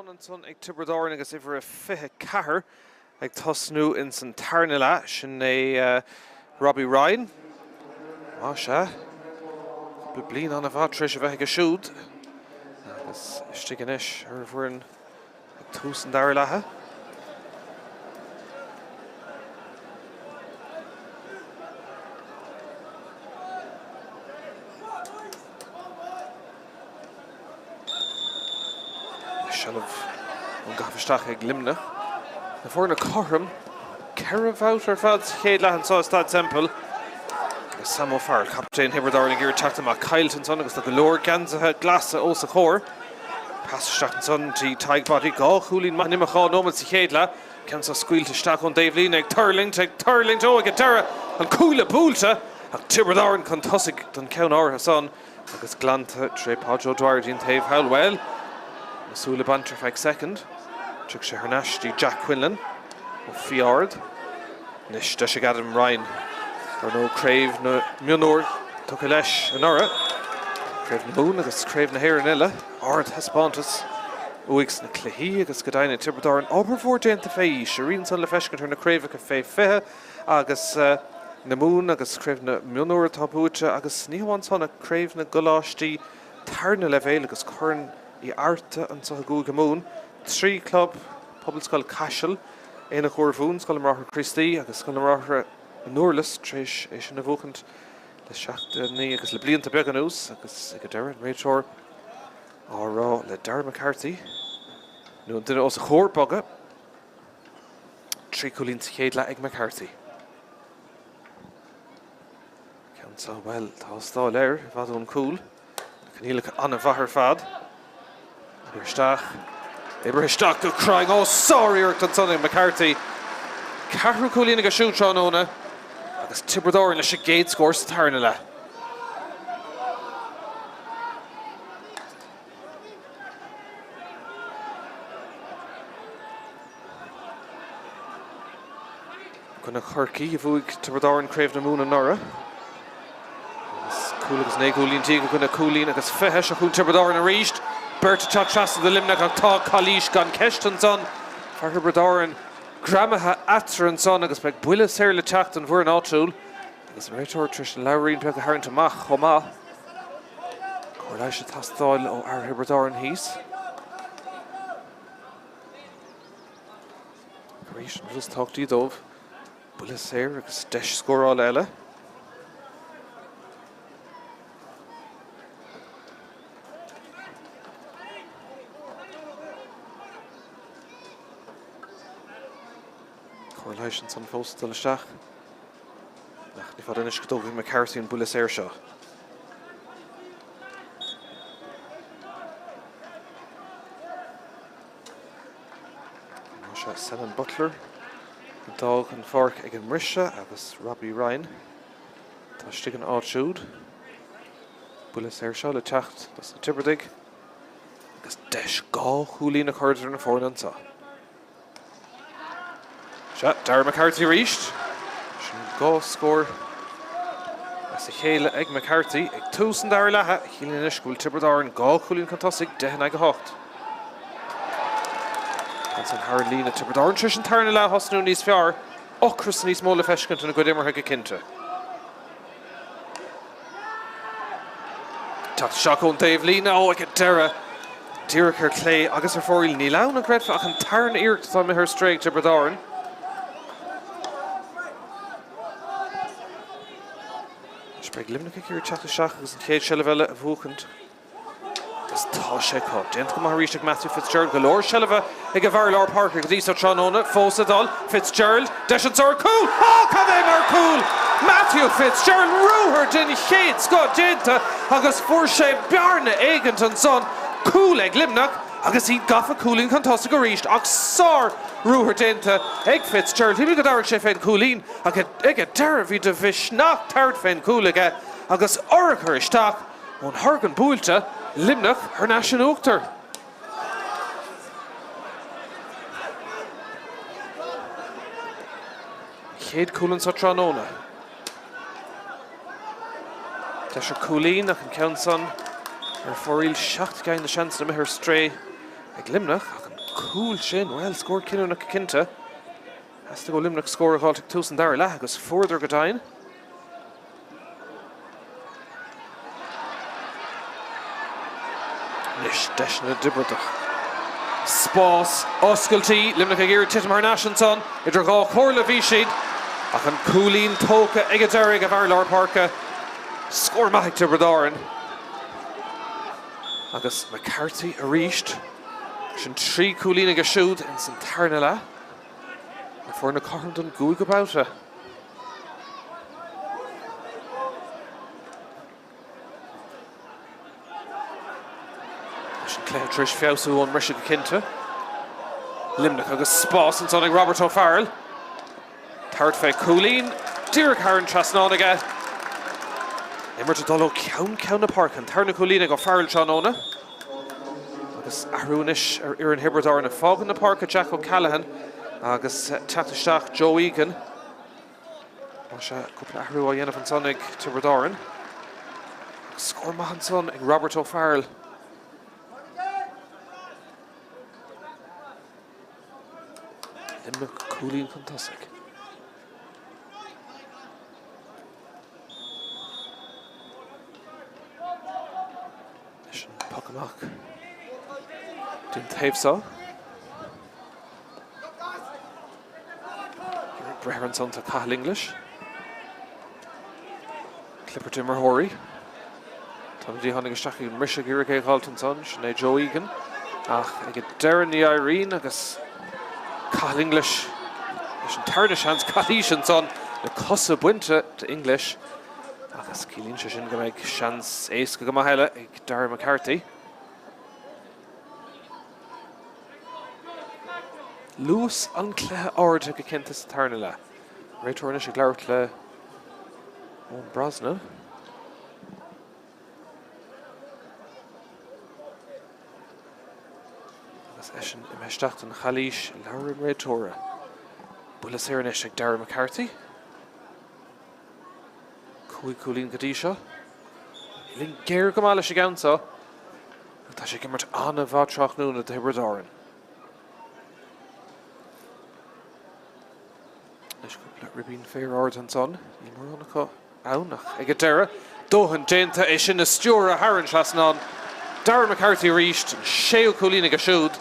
Speaker 1: an son ag Tibredáin agus ifar a fithe cahar ag tosnú in san Tarnala sin é Robbie Ryan. Má se blin an a bhá tris a bheith ag a siúd agus istigin ish ar bhfuin ag túsan dair lethe. An gafisteach ag Luimneach. Na fór na chorm, Craobh out ar fad chéad lehan sa Staid Semple. Agus Sam O'Farrell, captain Tibredáin ag teachta má Cailton son agus na golóir ganzathe glasa ó sa chóir. Passisteach son tí taigbody gá chúlín má nimachá nómad sa chéad le. Ceann sa scuilte isteach ón Drisleáin ag Thurling ó ag a deire an cúla búlta ag Tibredáin chun tosig don ceann áirithe son agus glanta tré Pádraig Dwyer taobh Hallwell. Masúla banter feag second. Trug sé Hernashtí Jack Quinlan ó Fiord. Nis de sé Adam Ryan. Ar nó Craobh na Mionóir tucha leis an ora. Craobh na Mún agus Craobh na Héir an Éile. Ard Hespántas. Uigs na Cluichí agus Godaine Tibredáin. Obair fór déanta féí. Sirín san le feiscin ar na Craobh a fé fithe agus na Mún agus Craobh na Mionóir tá buaite agus níomhain son na Craobh na Goláistí tarna le bhéil agus churn I Arta an sa gúil gamún. Trí club pobl scoil Cashel éana chóir bhún scoil amráthar Christí agus scoil amráthar Durlas tríis é sin na bhócant le seachtaí agus le blianta beag an ús agus ag a deire an réiteoir árá le Darragh McCarthy. Nu an duine os a chóir boga trí cúlín sa chéad le ag McCarthy. Ceann sa well tá stáil air bhd ón cúl. Caníla anna bhathair fad. Ibristach go crying, oh sorry an son McCarthy. Carú cúlín go siúd tróna agus Tibredáin leis a géad scór sa Tarnala. Gonna churcií a bhuaig Tibredáin Craobh na Mún an nora. Cúl agus né cúlín tí go gonna cúlín agus fithe se chun Tibredáin a ríist. Berta Chachas the Luimneach ag tá Calís gan Keston son. For Tibredáin gramatha atra an son agus beag buile séir le teacht an bhuair an áitiúil. Agus réiteoir tris an labhraín beag a hairnta mach chomá. Chóir leis a tastáil ó ar Tibredáin híos. Carís an bhús táchtaí dómh. Buile séir agus deis scóráil eile. Leis an fóstal isteach. Ní fad inis go dóibh McCarthy an buile séir seo. Má se Senan Butler. An dág an forc ag an mrise agus Robbie Ryan. Tá stig an áitiúd. Buile séir seo le teacht das na Tibredaig. Agus deis gá chúlín na chuirdir na fórn ansa. Darragh McCarthy ríist. Sin gá scór as a chéile ag McCarthy ag túsan dair lethe chéile inis gúil Tibredáin gá chúlín chuntasig 10-8. An san Hurling na Tibredáin tris an Tarnala hosnú níos fear ochras níos móla feiscint na go immerthe go cinnte. Tá seach ón Drisleáin ó ag a deire Díreach ar clé agus ar fóil ní lán an creidfa ach an tarn iirecht tá mé ar stréig Tibredáin. Spreg Luimneach ag teachta seach agus an chéad seilbheile a bhuachant. Agus tá sé có. Déanta go maith ríiste Matthew Fitzgerald go leor seilbhe ag a bhar leor Parker go dtí sa tróna fósa dal Fitzgerald deis an sóir cúl. Cá bhéh mar cúl. Matthew Fitzgerald rúthar den chéad scó déanta agus fuair sé bearna éigent an son cúl ag Luimneach agus í gafa cúlín chun tosa go ríist ach sár rúthar déanta ag Fitzgerald. Hí go dtabhar sé féin cúlín ag a deire bhí de bhís nach tart féin cúlaige agus orachar isteach ón Thurgan búilte Luimneach ar naisian uachtar. Chéad cúlan sa tróna. Tá sé cúlín ach an ceann son ar fóríl 7 gain na seans na mithir stré ag Luimneach ach an cool sin, well scored Cinnamach Kinta. Has to go Luimneach score a Galtic Tusan Darla, agus further Godain. Nish Deshna Dibradach. Spás, Oscailtí, Luimneach ag iarad titim ar Nashanson, idir gá chorla bhí ach an cúlín tóca ag a deirg a bharlár parca, scór maithig Tibradóireann. Agus McCarthy a ríist, sin trí cúlín ag a siúd in san tarna le, a fuair na Carlton gúig go Babhta. Sin cléad tris fiosú ón Mrisig Cinta. Luimneach agus spás an son ag Robert O'Farrell. Third fé cúlín, Díreach Árann trasnánaige. Immert a dolo ceann na parc an tarna cúlín ag O'Farrell tránóna. Agus ahrúnis ar Éireann Hibredóireann na fágan na parc a Jack O'Callaghan agus Tráchtaire Joe Egan. Má se cúpla ahrú a dhéanamh an son ag Tibradóireann. Scór maith son ag Robert O'Farrell. Luimneach cúlín chuntasach. Leis an puck amach. Dún taobhsá. Brethir an son tá Cathal English. Clipper Timmer Hory. Tá dí tháinig isteach ag Mrisig iarraig ag Galton son, sin é Joe Egan. Ach ag a deireadh ní Irene agus Cathal English. Leis an tarna seans Cathal an son na cosa buinte de English. Agus cílín se sin go mbeidh seans éasca go maith eile ag Darragh McCarthy. Luas an clé áirde go cinnta sa tarna le. Réiteoirne sé gleabhart le ón Brosna. Agus sin imeisteach an chalís leabhar an réiteóra. Bulas éireannis ag Darragh McCarthy. Cúlín go dtí seo. Lín géir go mála sé gceansa. Tá sé gimmart anna bhá núna de Tibradóireann. Leis cúpla ribín féar ard an son. Ní marrónach ánach ag a deire. Dóhan déanta é sin na stiúra Árann trasnán. Darragh McCarthy ríist an séú cúlín ag a siúd.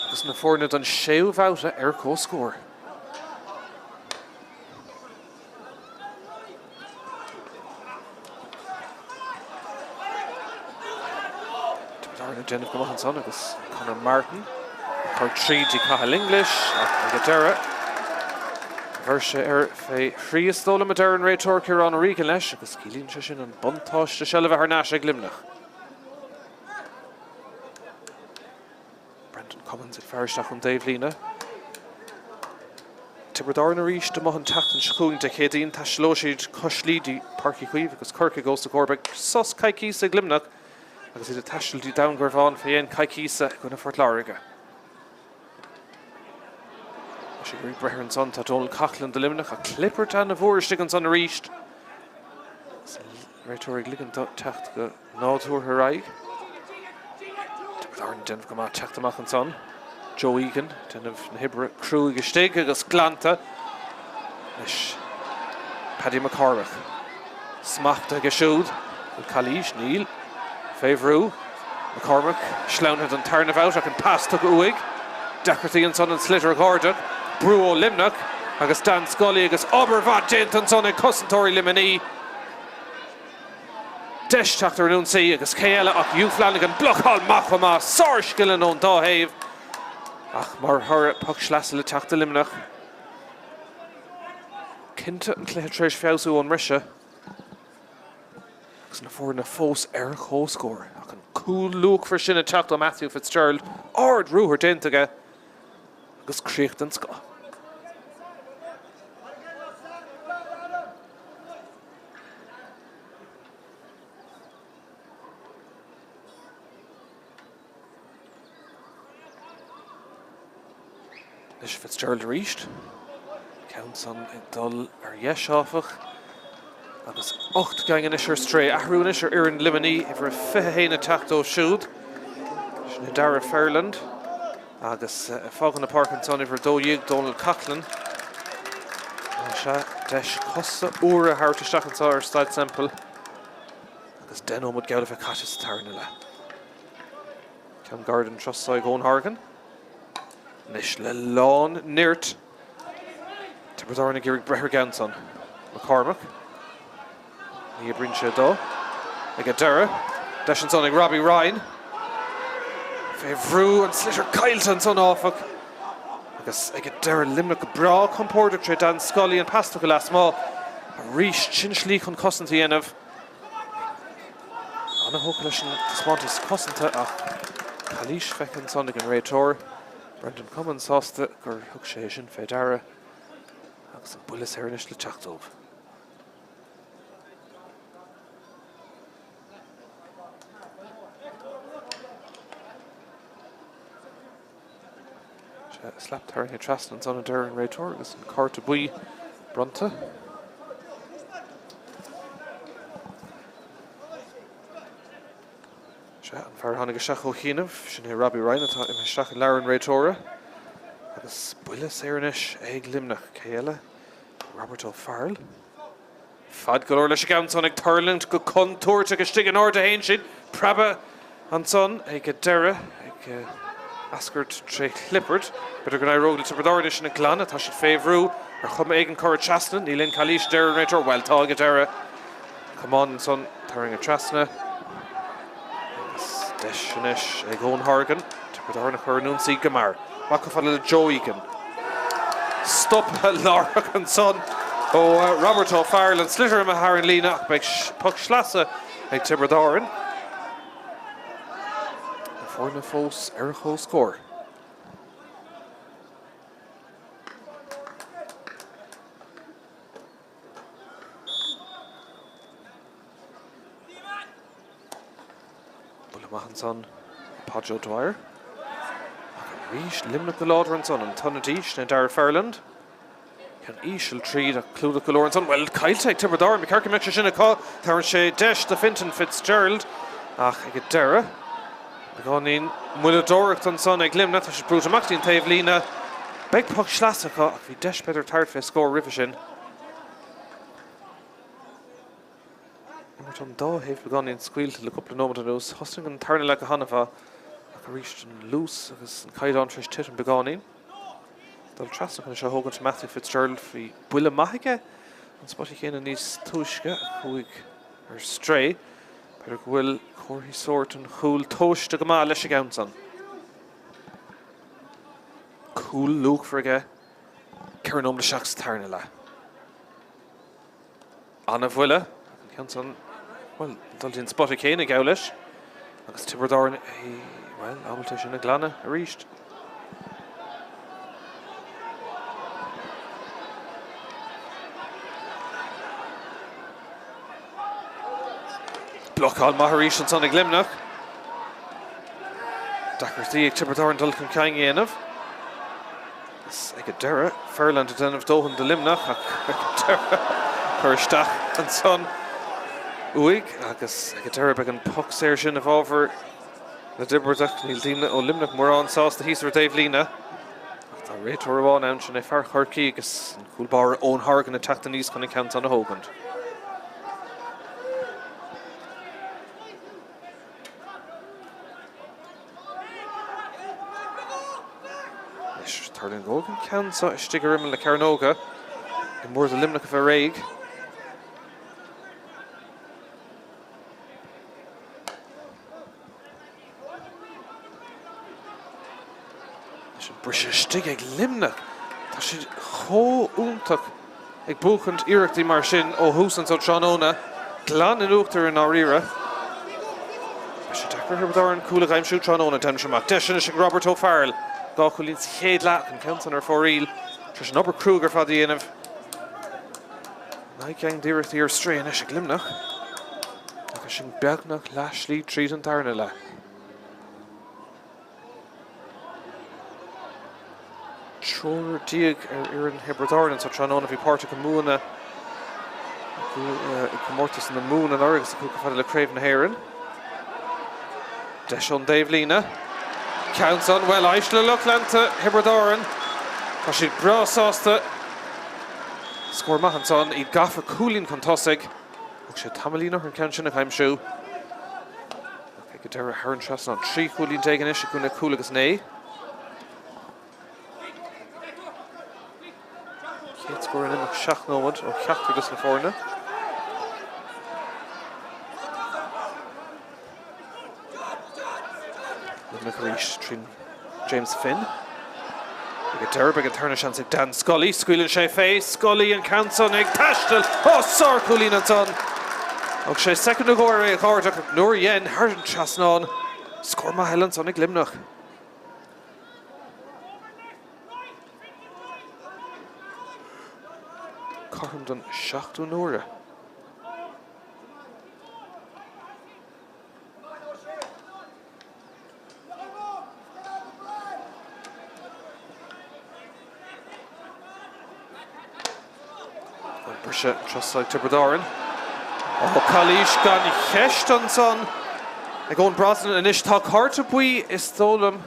Speaker 1: Agus na fórna don séú Babhta ar có scór. Jennifer Mumhan son agus Conor Martin. Par trí di Cathal English ag a deire. Bhirse ar fé phríostóla a deir an réiteoir Ciarán O'Regan leis agus cílíonn se sin an buntáiste seilbh ar náis ag Luimneach. Brendan Cummins ag fearsteach an Dave Lína. Tibradóireann a ríis do Mumhan teachtain sicúnta chédaíonn tá slóisiad coslídí parcí chuomh agus Corca goes to Corbeck sos caicís ag Luimneach. Agus iad a taisteiltí dangurháin féin caicísa gona Fort Láirge. Sé gur brethir an son tá dul Cachlan de Luimneach a clipper tan na bhóiriste an son a ríist. Réiteoir ag ligean techt go nádúir thuraig. Tibradóireann denmh go má techt amach an son. Joe Egan, denmh na hibre crúig istigh agus glanta. Leis Paddy McCormick. Smachta ag a siúd. Calís, Níl. Favorú, McCormick, sleanad an tarna bhát ach an pass tug uig. Deachirtí an son an slitter gáirdeach. Brú ó Luimneach agus Dan Scully agus Obervat déint an son ag cosantóirí Limaní. Deisteachtar an únsaí agus céile ach Hugh Flanagan blochál machfamá sáirskillan ón dáhéamh. Ach mar thura puck sleasa le teachta Luimneach. Cinnte an cléad tréis fiosú ón Mrisig. Na fór na fós ar có scór ach an cool look for sin a teachta Matthew Fitzgerald ard rúthar déntaige agus críocht an sco. Leis Fitzgerald ríist. Counts on ag dul ar dhéiseáfach. Agus 8 gangan is ar stré ahrún is ar Éireann Limaní ifir a 5 héine teacht ó siúd. Sin Darragh Fairland. agus fágan na park an sonny for dóigh Donald Coughlin. Deis costa úra háirte stachantá ar Staid Semple. Agus den ómud geall bheith caite tarna le. Ceann Garden trosá gón Hargan. Nis le lán Máirt. Tibredáin Gearig Brethir Ganson. McCormack. Ní a brin sé dó. Ag a dera. Deis an son ag Robbie Ryan. Fé bhrú an slitter Cailton son áfach. Agus ag a dera Luimneach go brá compórda tre Dan Scully an pasta go las má. A ríis sin slí chun cosanta dhéanamh. Anna hóca leis an smantas cosanta ach Calís fecinn son ag an réitóir. Brendan Cummins sásta gur thug sé sin fé dara. Agus an bulas éireanais le Tráchtaire. Slapped her in Traslands on a Durran Réitóir agus an Carta Bui Bronta. Se an fear hánig a seach ó chinamh sin é Robbie Ryan atá im seach an Láran Réitóra. Agus builis éireanais ag Luimneach Éile Robert O'Farrell. Fad go leir leis a gceann ag Thurles go contúirt agus stig an orda hain sin. Prabha an son ag a dera ag Ascart tre Clippard. But gan I rode to Tibredáin sin na Glan tá si féhrú ar chum ag an Cora Trasna ní linn Calís dera Réitóir well tá a dera. Come on son taring a Trasna. Deisinis ag ón Hargan. Tibredáin na Chornúnsaí Gamar. Mac fa le Joigan. Stop Larach an son ó Robert O'Farrell an slitter am a Árann lína beag puck slasa ag Tibredáin. For na fós ar a chó scór. Mumhan son Podjo Dwyer. Ríis Luimneach go láidir an son an Tunnadís na Dara Fairland. Can Míchéal tríd a clúda go leor an son. Well, Cailte ag Tibredáin, mi carca meach sin a cá, tarann sé deis de Fintan Fitzgerald ach ag a dera. Begánín muladóireacht an son ag Luimneach tá sé brúta amachtaí an taobh lína. Beag puck slasa cá ach bhí deis beidir tart fé scór rifa sin. An dá héh begánín scuilte le cúpla nómada nús. Hosting an tarna le go hanamha ach a ríist an lús agus an caiidán tris tit an begánín. Dal trasna chun seo hógan Matthew Fitzgerald fhí buile maithaige an spotí chéine níos túisce chuig ar stray. Pero go bhfuil Corey Sort an chúl tóiste go má leis a gceann son. Cúl lúg forige ceann le seach tarna le. Anna bhuile ceann son well, dal dín spotí chéine gabh leis agus Tibredáin well, ábalta sin na Glanna a ríist. Blochál Maharís an son ag Luimneach. Dachirtí ag Tibredáin dul chun ceann dhéanamh. Ag a dera Fairland a denmh dóhan de Luimneach ach ag a dera chuir isteach an son uig agus ag a dera beag an puck séir sin a bhábhar na Dibreadach níl daoine ó Luimneach mór an sás de híos ar taobh lína. Ach tá réitóir amháin ann sin é fear chorcaí agus an cúlbáir ón Hargan a teachta níos chun ceann an a hógant. Hurling Gogan can so sticker him in the Carnoga in more the Luimneach of a raig. Brisha stig ag Luimneach. Tá si cho úntaach ag buchant iireachtaí mar sin ó húsan so Tráchtaire Glan in úachtar in áíire. Brisha Decker Tibredáin cúla gaimsú Tráchtaire denseach. Deisian is Robert O'Farrell. Gá chulín chéad leat an ceann ar fóríl tris an obair Kruger fad dhéanamh. Naig gang díreachtaí ar strain is ag Luimneach. Agus sin beagnach leislí tríd an tarna le. Tror díag ar Árann Tibredáin sa Tráchtaire bhí páirte go múna go mórtas na múna an agus a cúca fada le Craobh na Éireann. Deis an Dave lína. Counts on well Aisle Lucklanta Hiberdoran. She'd brasásta. Score Mahanson, he'd gaffer cooling contosig. She Tamalina her cantion of Heimshoe. Okay, get there her interest on 3 cooling taking it. She couldn't cool as nay. Kate scoring in Shach Nomad or Shach for this in Forna. Between James Finn. We get there, big turn a chance of Dan Scully, squealing Shea face, Scully and Canson, Egg Tashtel, oh, Sir Coolin and Son. Okay, second to go, a card, Nor Yen, Hardin Chasnon, score Míchéal son Ig Luimneach. Carndon Shachtu Nora. Just like Tiobraid. Oh, Kalish gan Heshton son. I go on Brosnan and Ish Talk Hartapui is stolen.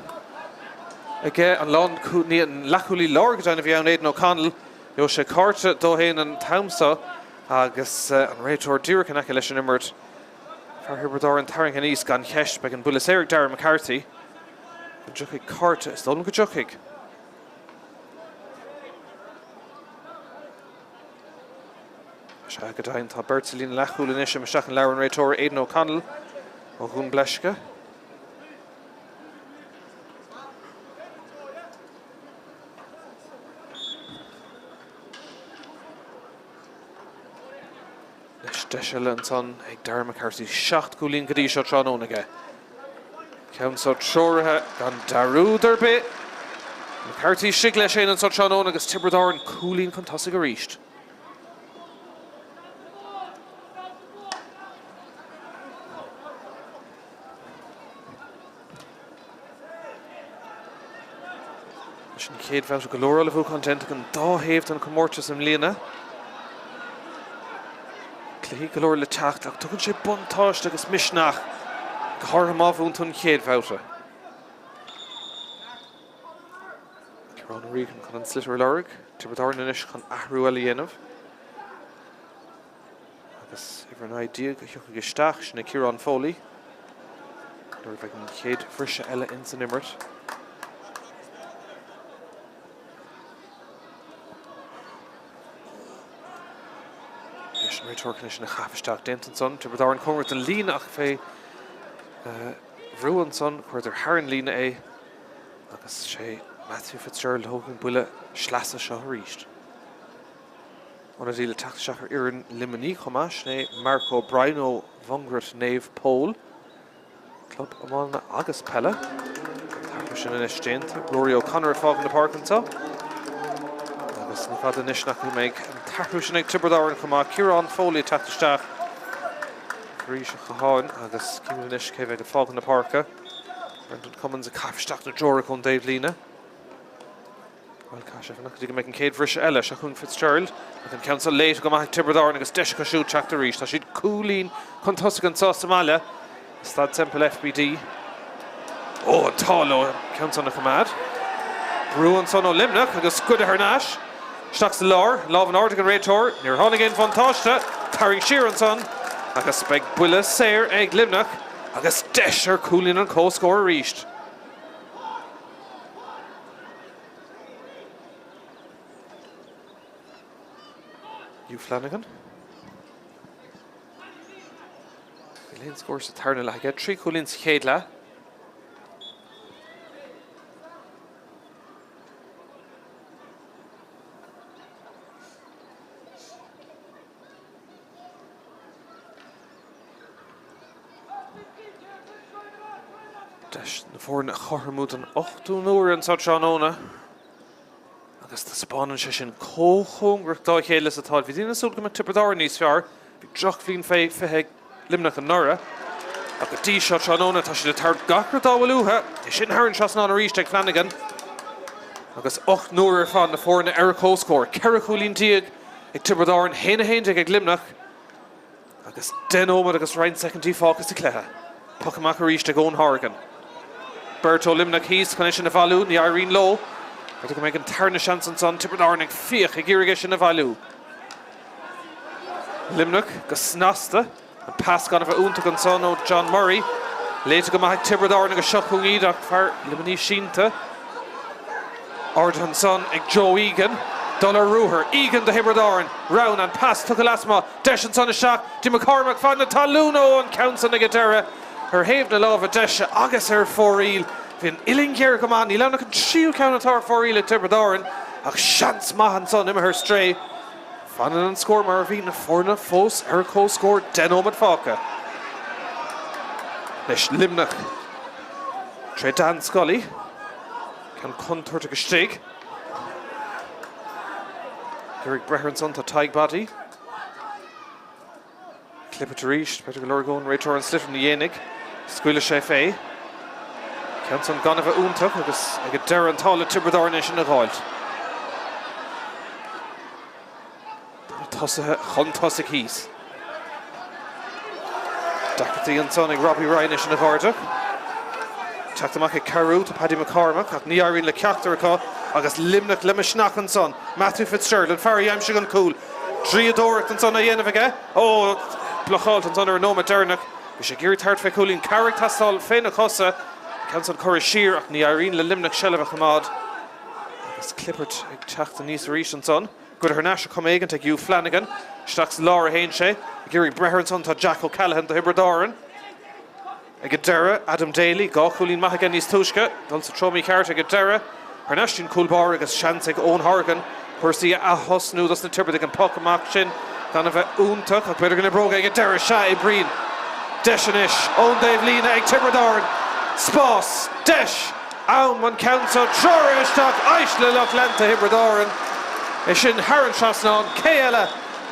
Speaker 1: Again, and Lon Cooney and Lachuli Lorgdan if you have Aidan O'Connell. Yoshe Carta, Dohain and Taumsa. Agus and Raytor Dirk and Akalish and Immert. For Tiobraid and Tarring and East gan Hesh back and Bullis Eric Darren McCarthy. Kajukik Carta, stolen Kajukik. Shagadain tá Bertolín Lachúil in Isham Shach and Lauren Raytor Aidan O'Connell ó Hún Bleisce. Leis deisiil an son ag Darren McCarthy Shacht Coolín Gadí seo tránónaige. Ceann so troirithe gan Darú Derby. McCarthy sig leis éan an so tránóna agus Tiobraid an Coolín chun tosaigh a ríist. Céad bhealta go leor le bhú content an dá héamh an comórtas am líana. Cléigh go leor le teacht ach tugann sé buntáiste agus misneach go háir mábhún tún céad bhealta. Ciarán Regan chun an slitir leirg, Tiobraid inis chun ahrú eile dhéanamh. Agus ifar an idea go thiocfaidh isteach sinna Ciarán Foley. Leir bheith an céad bhrise eile in san Immert. Torknish na Chafisteach Denton son Tiobraid an Cumhairt an lína ach fé Bhrúan son chuir Harran lína é agus sé Matthew Fitzgerald Hogan buile slasa seo ríist. Ona díle Tráchtaire Árann Luimneach chomáis né Marco Brino Vongrat Nave Pole Club Iomána agus Pella. Tá sin in istéanta Rory O'Connor fág na Parkinson. Agus na fada nisnach go méid Tarhushnik Tiobraid chumá Ciarán Foley Tráchtaire Ríise Chaháin agus Ciminish céimh go fág na Parca. Brendan Cummins a Chafisteach na Dora chun Dave Lína. Well, Cash, if I'm not going to make a céad bhrise eile se chun Fitzgerald. I can counsel late go maith Tiobraid agus deis go siú Tráchtaire ríist. Tá siad Coolín chun tosaigh an Sástamáile. Staid Semple FBD. Oh, an tálo counsel na chamad. Brúan son ó Luimneach agus Scuda Harnash. Stachs the Lár, Lávan Ardigan Raytor, near Hurling Fantáiste, Tarring Sheeranson, agus beg buile séir ag Luimneach, agus deisir Coolín an co-score ríist. Hugh Flanagan. Elaine scores a turn le get 3 Coolín sa chéad le. Na fór na chormúd an 8ú nuair an Tránóna. Agus tá spánan sé sin cóchóngrach dá chéile sa táil. Bhí dtíanana súil go Tiobraid níos fearr. Bhí droch bhíon fithe Luimneach an Nora. Ach go dtí seo Tránóna tá si le tar gachar dáhfuilúthe. I sin Harran seasná a ríist ag Flanagan. Agus 8 nuair ar fad na fór na Eric Hóscór. Ceithre Coolín díag ag Tiobraid héna héinte ag Luimneach. Agus den ómad agus Ryan secondtí fágus sa cléthe. Puck amach a ríist ag Owen Horgan. Berto Luimneach hís chun sin na bhallú ní Árann low. But go making tarna chance on son Tibredáin ag fíoch ag irrigation na bhallú. Luimneach go snasta an pass gan of únta gan son ó John Murray. Later go maith Tibredáin ag seachú ídach far Luimní sínta. Ardan son ag Joe Egan. Dollar Ruher, Egan the Tibredáin. Round and pass took a lasma. Deshan son a shock. Di McCormack fan na Taluno and counts on the Gadera. Her have na love a Desha agus her for real. Fin Illingier come on, Ilana can shield counter for Éile Tibredáin. Ach chance Mumhan son him her stray. Fannin and score Marvin Forna Fos Erco score Denom at Faka. Leis Luimneach. Tre Dan Scully. Can contour to Gesteg. Gerrig Breherson to Tig Body. Clipper to reach, better go and return slit from the Yenig. Squilla Chef A. Counts on Gonava Únta, agus ag Darren Talla Tibredáin is in a gáil. Chun tosa hís. Dacatí an son ag Robbie Ryan is in a gáirteach. Teachtamach ag Craobh to Paddy McCormack, ach ní Árann le ceachtar acu, agus Luimneach le Mishnach an son. Matthew Fitzgerald, Farry Amshig an cool. Drisleáin an son a dhéanamh aige. Oh, Blachalt an son ar Noma Dernach. Is a gear tart fe cooling Carrick Tastal Féna Cosa. Counts on Corey Shear, ach ní Árann le Luimneach Shellavach Hamad. Agus Clippert ag teachta níos Rís an son. Good her Nash come again take Hugh Flanagan. Stacks Laura Hainshay. Gerrig Breherson to Jack O'Callaghan to Tibredáin. Ag Dara, Adam Daly, Gachulín Mahagan níos Tushka. Dulce Tromi Carrot ag Dara. Her Nashtin Coolbar agus Chance ag Owen Horgan. Percy Ahosnu das na Tibredáin and Pocamak Shin. Ganava Únta, ach better gonna broga ag Dara Shai Breen. Deshanish, Owen Dave Lena ag Tibredáin. Spás, Desh, Aum counts on Trorishtach, Aishle Lochlanta Tibredáin. Ishin Haran Shasnan, Éile,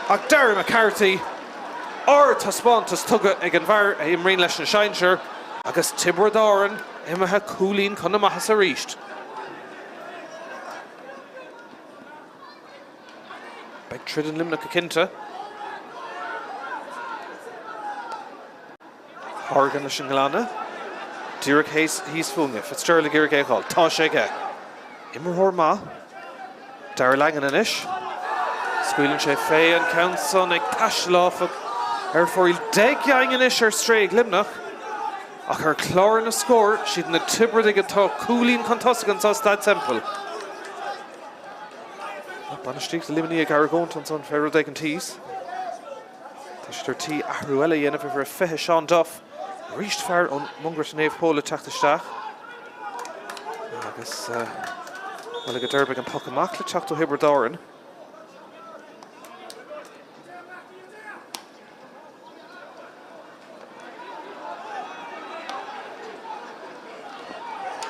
Speaker 1: ach Darren McCarthy. Or Taspontas Tugga ag an Var Imreen leis na Shynshire, agus Tibredáin imethe Coolín chun amachas a ríist. Beg Tridden Luimneach a Cinnte. Horgan leis an Glanna. Dúrach hís funga, Fitzgerald Gerrig Eachall, tá sé ige. Immerhor ma. Dara Langan in ish. Squealing sé fé an counts on ag Tashlaf for il deg yang in ish straig Luimneach. Ach her clár in a score, she'd na Tibredáin atá Coolín Contosgan sa Staid Semple. Banastík the Luimní ag Aragont on son Ferrodeg and Tees. Tashtar T Ahruella yenna for a fehe Sean Duff. Reached far on Mungret Nave Pola Tráchtaire. I guess well, I get Derby and Pocamak le Teachta Tibredáin.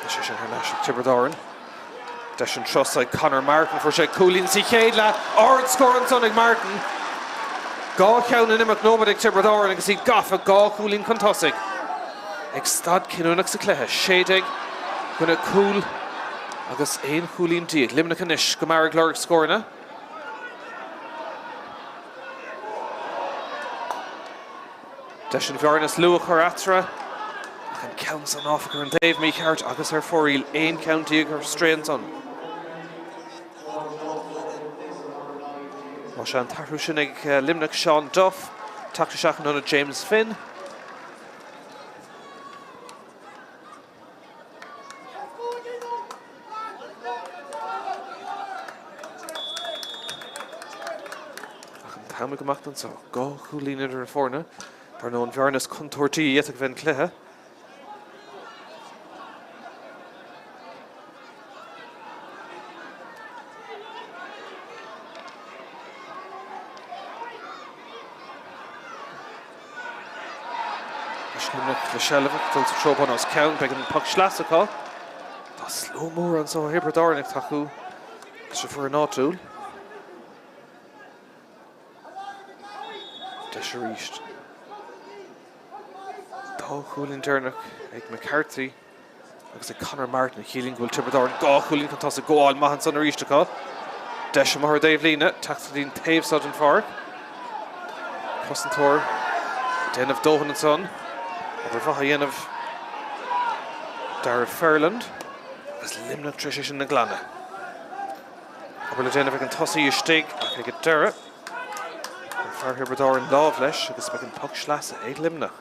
Speaker 1: This is her national Tibredáin. Deshan trust like Conor Martin for Shea Coolín Míchéal. Ard scoring son ag Martin. Gá ceann in imach nómad ag Tibredáin agus í gafa gá Coolín Contosig. Ag stad cinúnach sa cléthe, Séideag gona cool agus éon Coolín díag. Luimneach an ish go marag lorg scorna. Deshan bhearnas luach ar atra. And counts on off her and Dave Míchéal agus her foríl éon county ag her strain son. Moshan tarú sin ag Luimneach Sean Duff. Tacta seachan on James Finn. Táimid go machtan so gá Coolín idir a fórna. Tar nó an bhearnas contortí yet ag bhein cléthe. Luimneach le Shellavach dulce Troban os count beag an puck slasacá. Tá slow mór an so Tibredáin ag tachu. Gus for an áúil. Deis a ríist. Tá Coolín Dernach ag McCarthy agus ag Conor Martin ag Hurling bhfuil Tibredáin gá Coolín contás a gáil Mumhan son a ríist acu. Deis a mar Dave Lena, Teachtalín Taobh Sudden Fark. Cosantor, Den of Dohan and son. Over Vahayen of Dara Fairland agus Luimneach Trish in na Glana. Abel Jane if I can toss you stick, I can get Dara. And Far Hibrador in Lovelesh, agus I can puck Schlass at Éile Luimneach.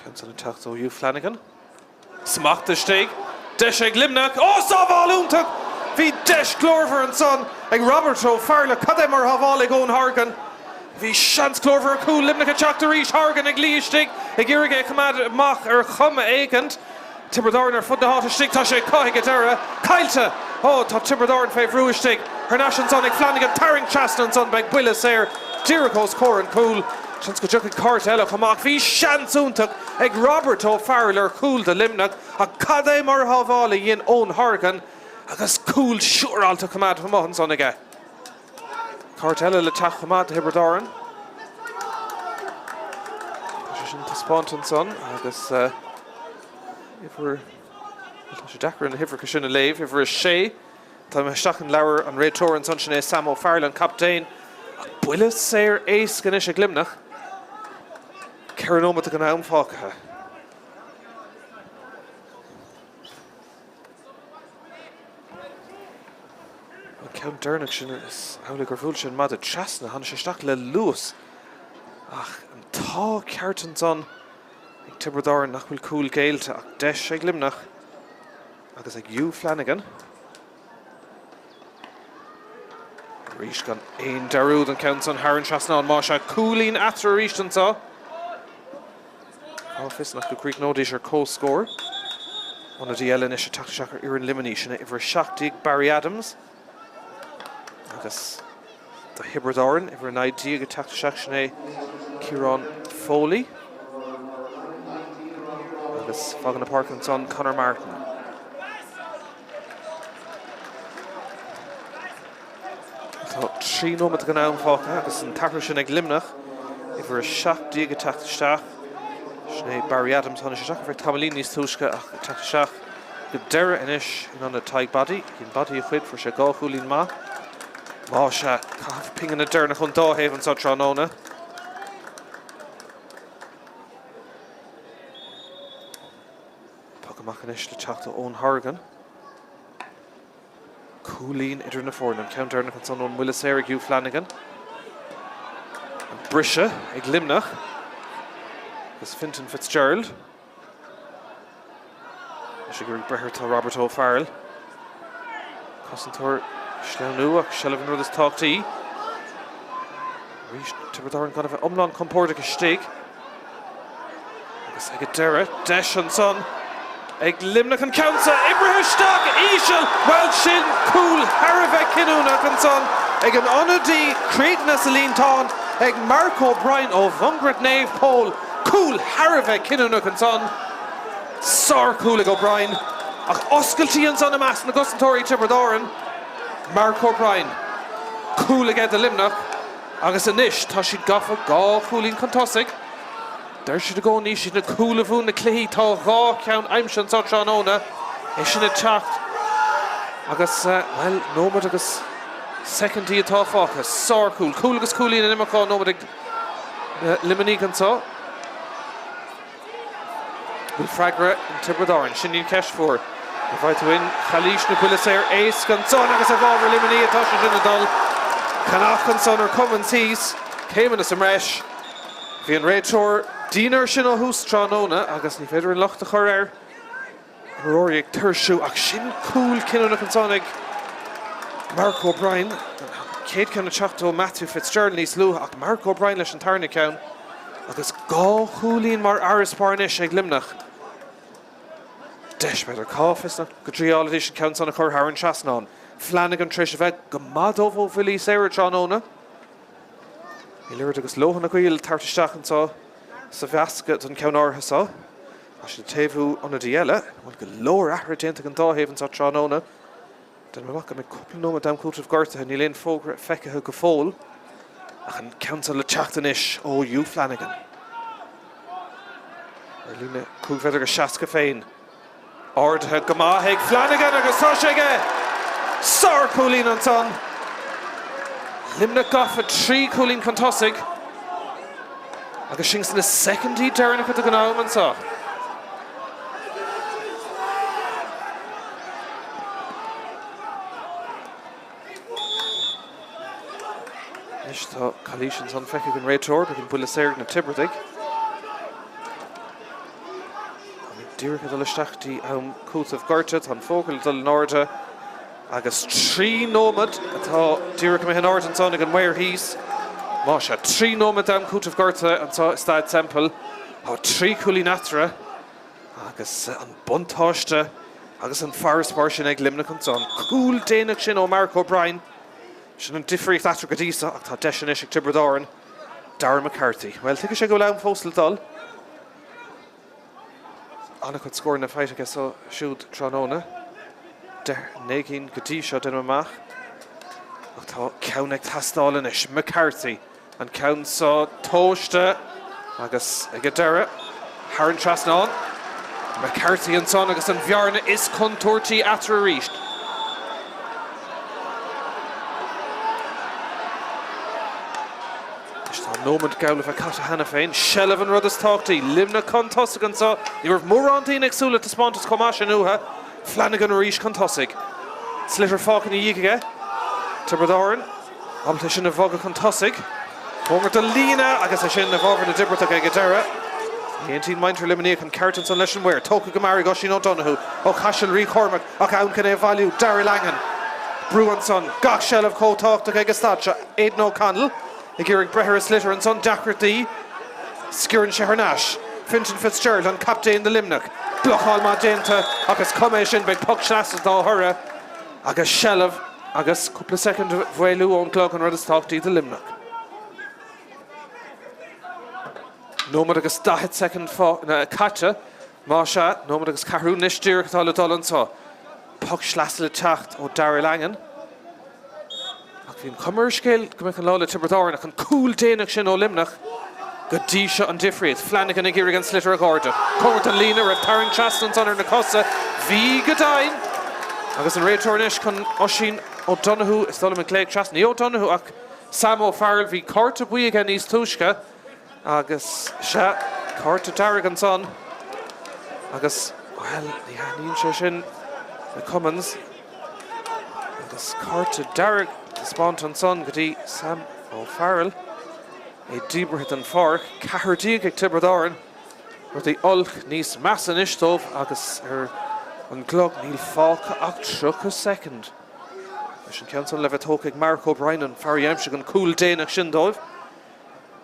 Speaker 1: Cancel the tacht o you Flanagan. Smacht de steek. Desh ag Luimneach. Oh, Saval Úntaach. Bhí Desh Clover and son. Ag Robert O'Farrell. Cadem ar Haval ag Owen Hargan. Bhí Shans Clover ar cool. Luimneach a Jack de Reach. Hargan ag Lee stick. Ag Irrigate Command Mach ar Chuma Aikent. Tibberdoran ar Fud the Hot stick. Tá sé Caig Adera. Kailte. Oh, tá Tibberdoran fave Rua stick. Her National son ag Flanagan. Tarring Chaston son bag Willis air. Dirico's core and cool. Shans go Jucky Cartel Chamach. Bhí Shans Úntaach ag Robert O'Farrell ar cool de Luimneach. A Cadé mar Havála in Owen Hargan. Agus cool sure all to come out from Mumhan son again. Cartel le tach Chamach Hibberdoran. Position to Spontan son. Agus if we're Dakar and Hivra Kashuna Lave, if we're a Shay, Time Stachan Lauer and Ray Torrance Sunshine Sam O'Farrell and Captain. Willis Sayer Ace Ganesha Luimneach. Karen Oma to Ganaum Falka. Count Dernach is Howlig or Fulshin Mother Chasna, Hanshak Le Lewis. Ach, and Taw Carton's on Tibberdoran, Nachwil Cool Gale to Desh Ag Luimneach. I guess like you Flanagan. Reach gone Ain Darude and counts on Harren Chasna and Masha Cooling after Reach and saw. Office nach go Creek no dish or co-score. One of the Éile is a Tráchtaire Iran elimination. If we're Shakti Barry Adams. I guess the Hibberdoran. If we're an idea get Tráchtaire Kieran Foley. I guess Foggin Parkinson Connor Martin. So 3 moment to go now. I guess in Tráchtaire ag Luimneach. If we're a Shakti get Tráchtaire. Barry Adams on a shot for Tamalini's Tushka, Tráchtaire. The Dera Inish in on the tight body. In body equip for Shago Hulin Ma. Masha, pinging a Dernach on Dawhaven such on Ona. Pokamachanish the chat to Owen Hargan. Coolin Idrin the Forlan, Count Dernach and son on Willis Eric Hugh Flanagan. And Brisha, ag Luimneach. This Finton Fitzgerald. Sugar Breher to Robert O'Farrell. Commentator Shlaunuach, Shelvin Rudis Talk Tea. Reached Tibberdoran kind of an umlan comportic stick. I guess I get Dara, Desh and son. Ag Luimneach and Counsa, Ibrahim Stock, Ishal, Welchin, Cool, Haravek Kinunach and son. Ag an Onudi, Cretan Celine Tawn, Ag Mark O'Brien of Vungret Nave Pole. Cool Haravek Kinunach and son. Sar cool ag O'Brien. Ach Osculty and son of Mass and Augustantori Tibberdoran. Mark O'Brien. Cool again the Luimneach. Agus Anish, Tashid Goffa, Gaw, Cooling Contosig. There should go Nish in a cool of the Clay, Taw, Gaw, Count, Imshan, such on Ona. Ishin a tacht. Agus, well, no but Agus second to you, Taw Focus. Sar cool. Cool agus Cooling and Imacon, no but Limonique and so. Will Fragra and Tibberdoran, Shinny Cash for. Invite to win, Khalish Nukulisair, Ace, Gonson, Agus Evolver, Limini, Tasha Jinadol, Canach Gonson or Cummins Hees, came in a Samresh, Vian Rachor, Diener Shino Hustranona, Agus Nifeder and Loch the Chorer, Rory Turshu, Akshin Cool, Kinona Consonig, Mark O'Brien, Kate Canachachto, Matthew Fitzgerald, East Lou, Mark O'Brien, Lish and Tarnicown, Agus Gaw, Hulin, Mar Aris Parnish, Ag Luimneach. Desh better cough is not good triology counts on a cur Harren Chasnon. Flanagan Trishavet Gamadovo Vili Sarah John Ona. He lured us low on a wheel Tartistach and saw Savasket and Counor Hassa. I should Tevu on a Éile. One good lower Ahradent and Dawhaven saw John Ona. Then we walk a couple no Madame Coach of Gartha and Elaine Fogre Fecca who could fall. I can count on the Chachtanish. Oh, you Flanagan. Erlina Coolfeder Shaska Fain. Ardthe Gamahaig Flanagan agus Toshige Sar Coolín an son Luimneach Goffa 3 Coolín Contosig agus sin na second heat Darren go gnáim an sa Is tá Calísin son feice an réiteoir begin bula séir na Tiobraid Dúrcha do leisteachtaí am cútamh gorte an fócail do Ardthe agus 3 nómad atá dúrcha mé an Ardthe an son ag an Mair híos má se 3 nómad am cútamh gorte an Staid Semple á 3 Coolín atra agus an buntáiste agus an farspáir sin ag Luimneach an son cúil déanaach sin ó Mark O'Brien sin an difriocht atra go díosa ach tá deis an ag Tiobraid Darragh McCarthy well tuige sé go leann fóstal dul Anna could score in a fight against Siúd Tróna. Négin gotí seo den amach. Ach tá ceannaigh tastáil inis McCarthy an ceann sa tóiste agus ag deire Árann trasnán. McCarthy an son agus an bhearna is contúirtí atra ríist. Nómad gaul of a cat hanna féin, Shellah an rud is táchtaí, Luimneach contosig an sa, ní raibh mórrántí ag súla tá spántas comás an uatha, Flanagan arís contosig. Slitter fácan í dhíige, Tiobraid Árann, amtha sin a bhogad contosig, Pómar do lína agus a sin a bhábhar na Dibreach ag deire. Níontín Máirt Luimneach an ceart an san leis an bhair, tóca go marí Oisín O'Donoghue, ó Cashel Rí Cormac ach ann can é bhailiú Drisleáin. Brú an son, gach Shellah cótáachta ag Staid Aidan O'Connell. I Gearig Brehar Slitter and son Dacherty, Skirn Shehernash, Fintan Fitzgerald and Captain the Luimneach, Blochal Magenta, agus Commission by Puck Shastas da Hurra, agus Shellah, agus couple of second Vuelu on clock and Rudis Talkty the Luimneach. Nómad agus 10 second for Catcha, Marsha, Nómad agus Carú Nishtir Tall and saw, Puck Shlasle Tacht or Drisleáin. Bhín commercial go mbeadh an lála Tiobraid Árann ach an cúil déanaach sin ó Luimneach go dtí seo an difriad Flanagan ag Gearig an Slitter ag Ardthe Comairt an lína raibh Tarrant Trastan anar na cosa bhí go dain agus an réiteoir inis chun Oisín O'Donoghue is dul an Cléig Trastan ní O'Donoghue ach Sam O'Farrell bhí cárta buí ag níos túisce agus se cárta Darragh an son agus well níon sé sin na Cummins agus cárta Darragh Spórt an son gotí Sam O'Farrell é díbreacht an fork Cathardíigh ag Tiobraid Árann rud é olch níos meas an istómh agus an glog níl fáca ach 3 second. Leis an ceann le bheith tógach ag Mark O'Brien an fearr an cúil déanaach sin dóibh.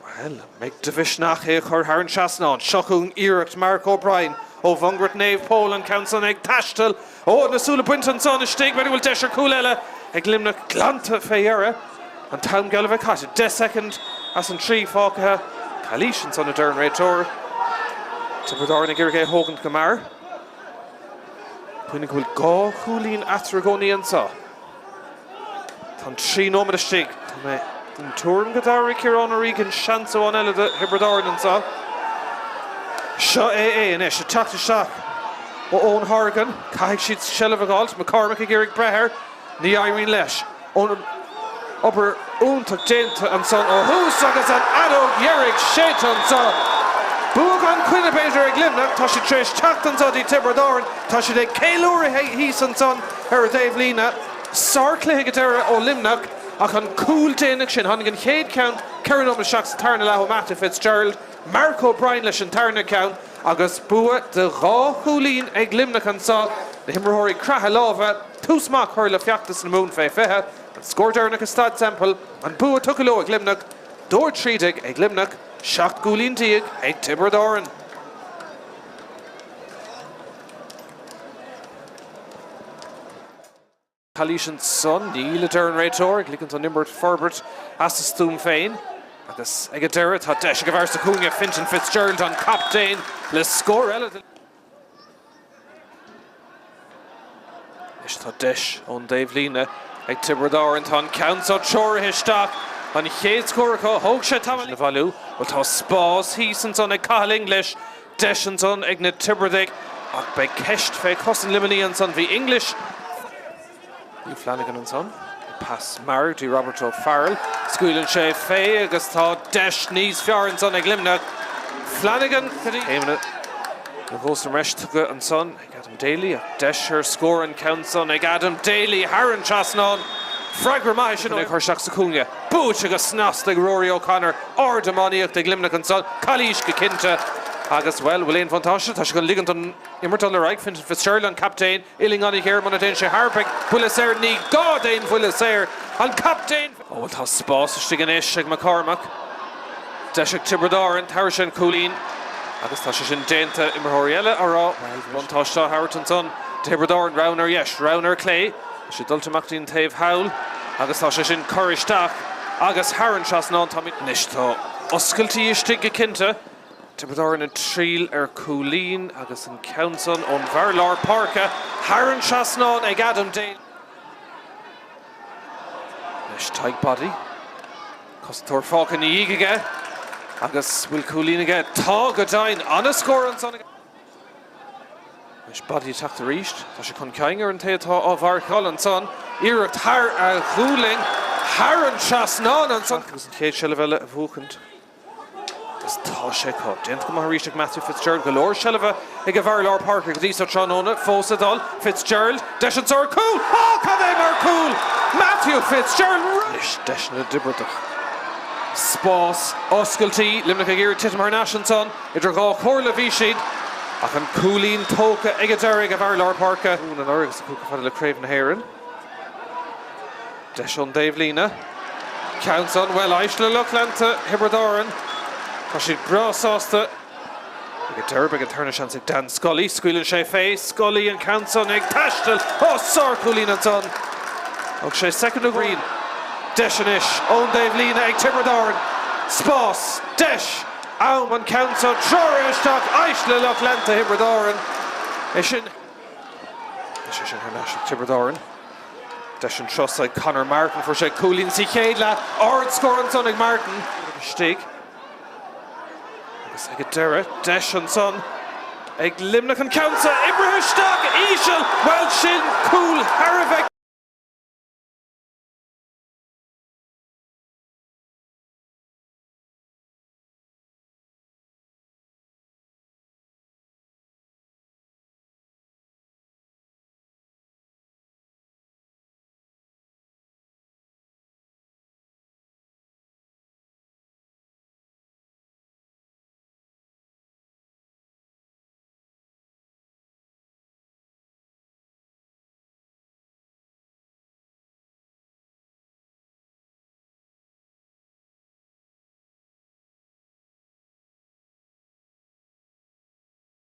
Speaker 1: Well, meid divisnach é chur Árann Trasnán, seachún iireacht Mark O'Brien ó bhangrat Naomh Pól an ceann san ag taistil ó nasúla buint an son istigh beidir bhfuil deisir cúil eile ag Luimneach glanta féire an tam gailh a caite 10 second as an 3 fácathe Calísin son a dearn réiteoir Tiobraid Árann ag Gearig Hógan go mar Puinnig bhfuil 2 Coolín atra gcónaí an sa Tá 3 nómad istigh Tá mé an túm go dairigh Ciarán O'Regan seansa an eile de Tiobraid Árann an sa Seo é inis a teachta seach ó Owen Horgan caiigh siad Shellah a gáilt McCormac ag Gearig Brehar ní airíonn leis ón obair úntaach déanta an son ó hús agus an adóg dhearg séit an sa buach an Quinnipidir ag Luimneach tá si tréis teacht an sodí Tiobraid Árann tá si ag céiliúra híos an son ar a Dave Lína sarclaithe go deire ó Luimneach ach an cúil déanaach sin tháinig an chéad count ceann am seach sa tarna leth Matthew Fitzgerald Mark O'Brien leis an tarna count agus bua de 2 Coolín ag Luimneach an sa na himreoirí cratha lábha túsmach chuir le feachtas na mún fé fethe an scór Darragh a Staid Semple an bua tucaló ag Luimneach dúir trídig ag Luimneach 7 Coolín díag ag Tiobraid Árann. Calísin son níl a dearn réiteoir glicant an Nimbert Forbert as a stúm féin agus ag a deire tá deis go bhar sa cúnga Fintan Fitzgerald an captain le scór eile is tá deis ón Dave Lína ag Tiobraid Árann tá ceann sa teoirithe isteach an chéad scóracha thóg sé tamil na bhailiú bhil tá spás híos an son ag Cathal English deis an son ag na Tiobraidig ach bei ceist fé cosan limini an son bhí English. Hugh Flanagan and son. Pass Máirt I Robert O'Farrell. Scuilen sé fé agus tá deis níos fear an son ag Luimneach. Flanagan aiming it. The goes from Resh to and son. Adam Daly. Deis score and count son ag Adam Daly. Árann Chasnon. Fragra Maish and Chuirseach sa cúnge. Búit agus snas ag Rory O'Connor. Ordemoniach ag Luimneach and son. Calísh Gacinta. Agus well, William Fantasha, tá sé go ligant an immortal Reich, Fitzgerald an captain, Illing on here, Monatain sé Harpig, Builesair ní Gádain Builesair, an captain. Oh, tá Spórt stigan ish ag McCormack. Deisig Tiobraid, Tarishan Coolín, agus tá sé sin dénta Immerhoriella ará, Fantasha Harton son, Tiobraid Rauner yes, Rauner Clay, sé dultamachtín Taobh Howl, agus tá sé sin Coristeach, agus Árann Chasnon Tommy Nishtó. Oscailtí istig Gacinta. Tiobraid in Tríl Coolín agus an Council on Varlar Parka. Árann Chasnon ag Adam Daly. Nes tight body. Costor Falcon Igige. Agus will Coolín again. Tá Godain on a score on son. Nes body attack the reached. Tá sé chun Cainger an Téatá á Bharcáil an son. Iirecht Hurling. Árann Chasnon an son. Agus an chéad Shellavella a bhúchant. Tá sé có. Déint go mar ríiste Matthew Fitzgerald galore Shelva ag Varlar Parker go dísa tróna Fósadal Fitzgerald Deis or cool. Oh, cadé mar cool. Matthew Fitzgerald. Deis na dibreach. Spás oscailtí Luimneach ag Iarraidh Titim Nash son idir gá chorla bhí siad ach an Coolín tóca ag deirg a Varlar Parka. Ún an orgus a cúca fada le Craobh na Éireann. Deis an Dave Lína. Counts on well Éile Lochlanta Tiobraid. Tá siad brasásta ag deirb ag turna sean ag Dan Scully. Scuilen sé fé Scully an Council ag taistil. Oh, sár Coolín an son. Og sé second of green. Deis an ish. Ón Dave Lína ag Tiobraid. Spás. Deis. Am an Council. Tróiristeach Éile Lochlanta Tiobraid. É sin Nash Tiobraid. Deis an trus ag Conor Martin for sé Coolín sí chéadla. Ard score an son ag Martin. Stig. Agus ag deire, Deis an son ag Luimneach an Council. Ibrahim Stock, Míchéal, well sin, cool, Harvek.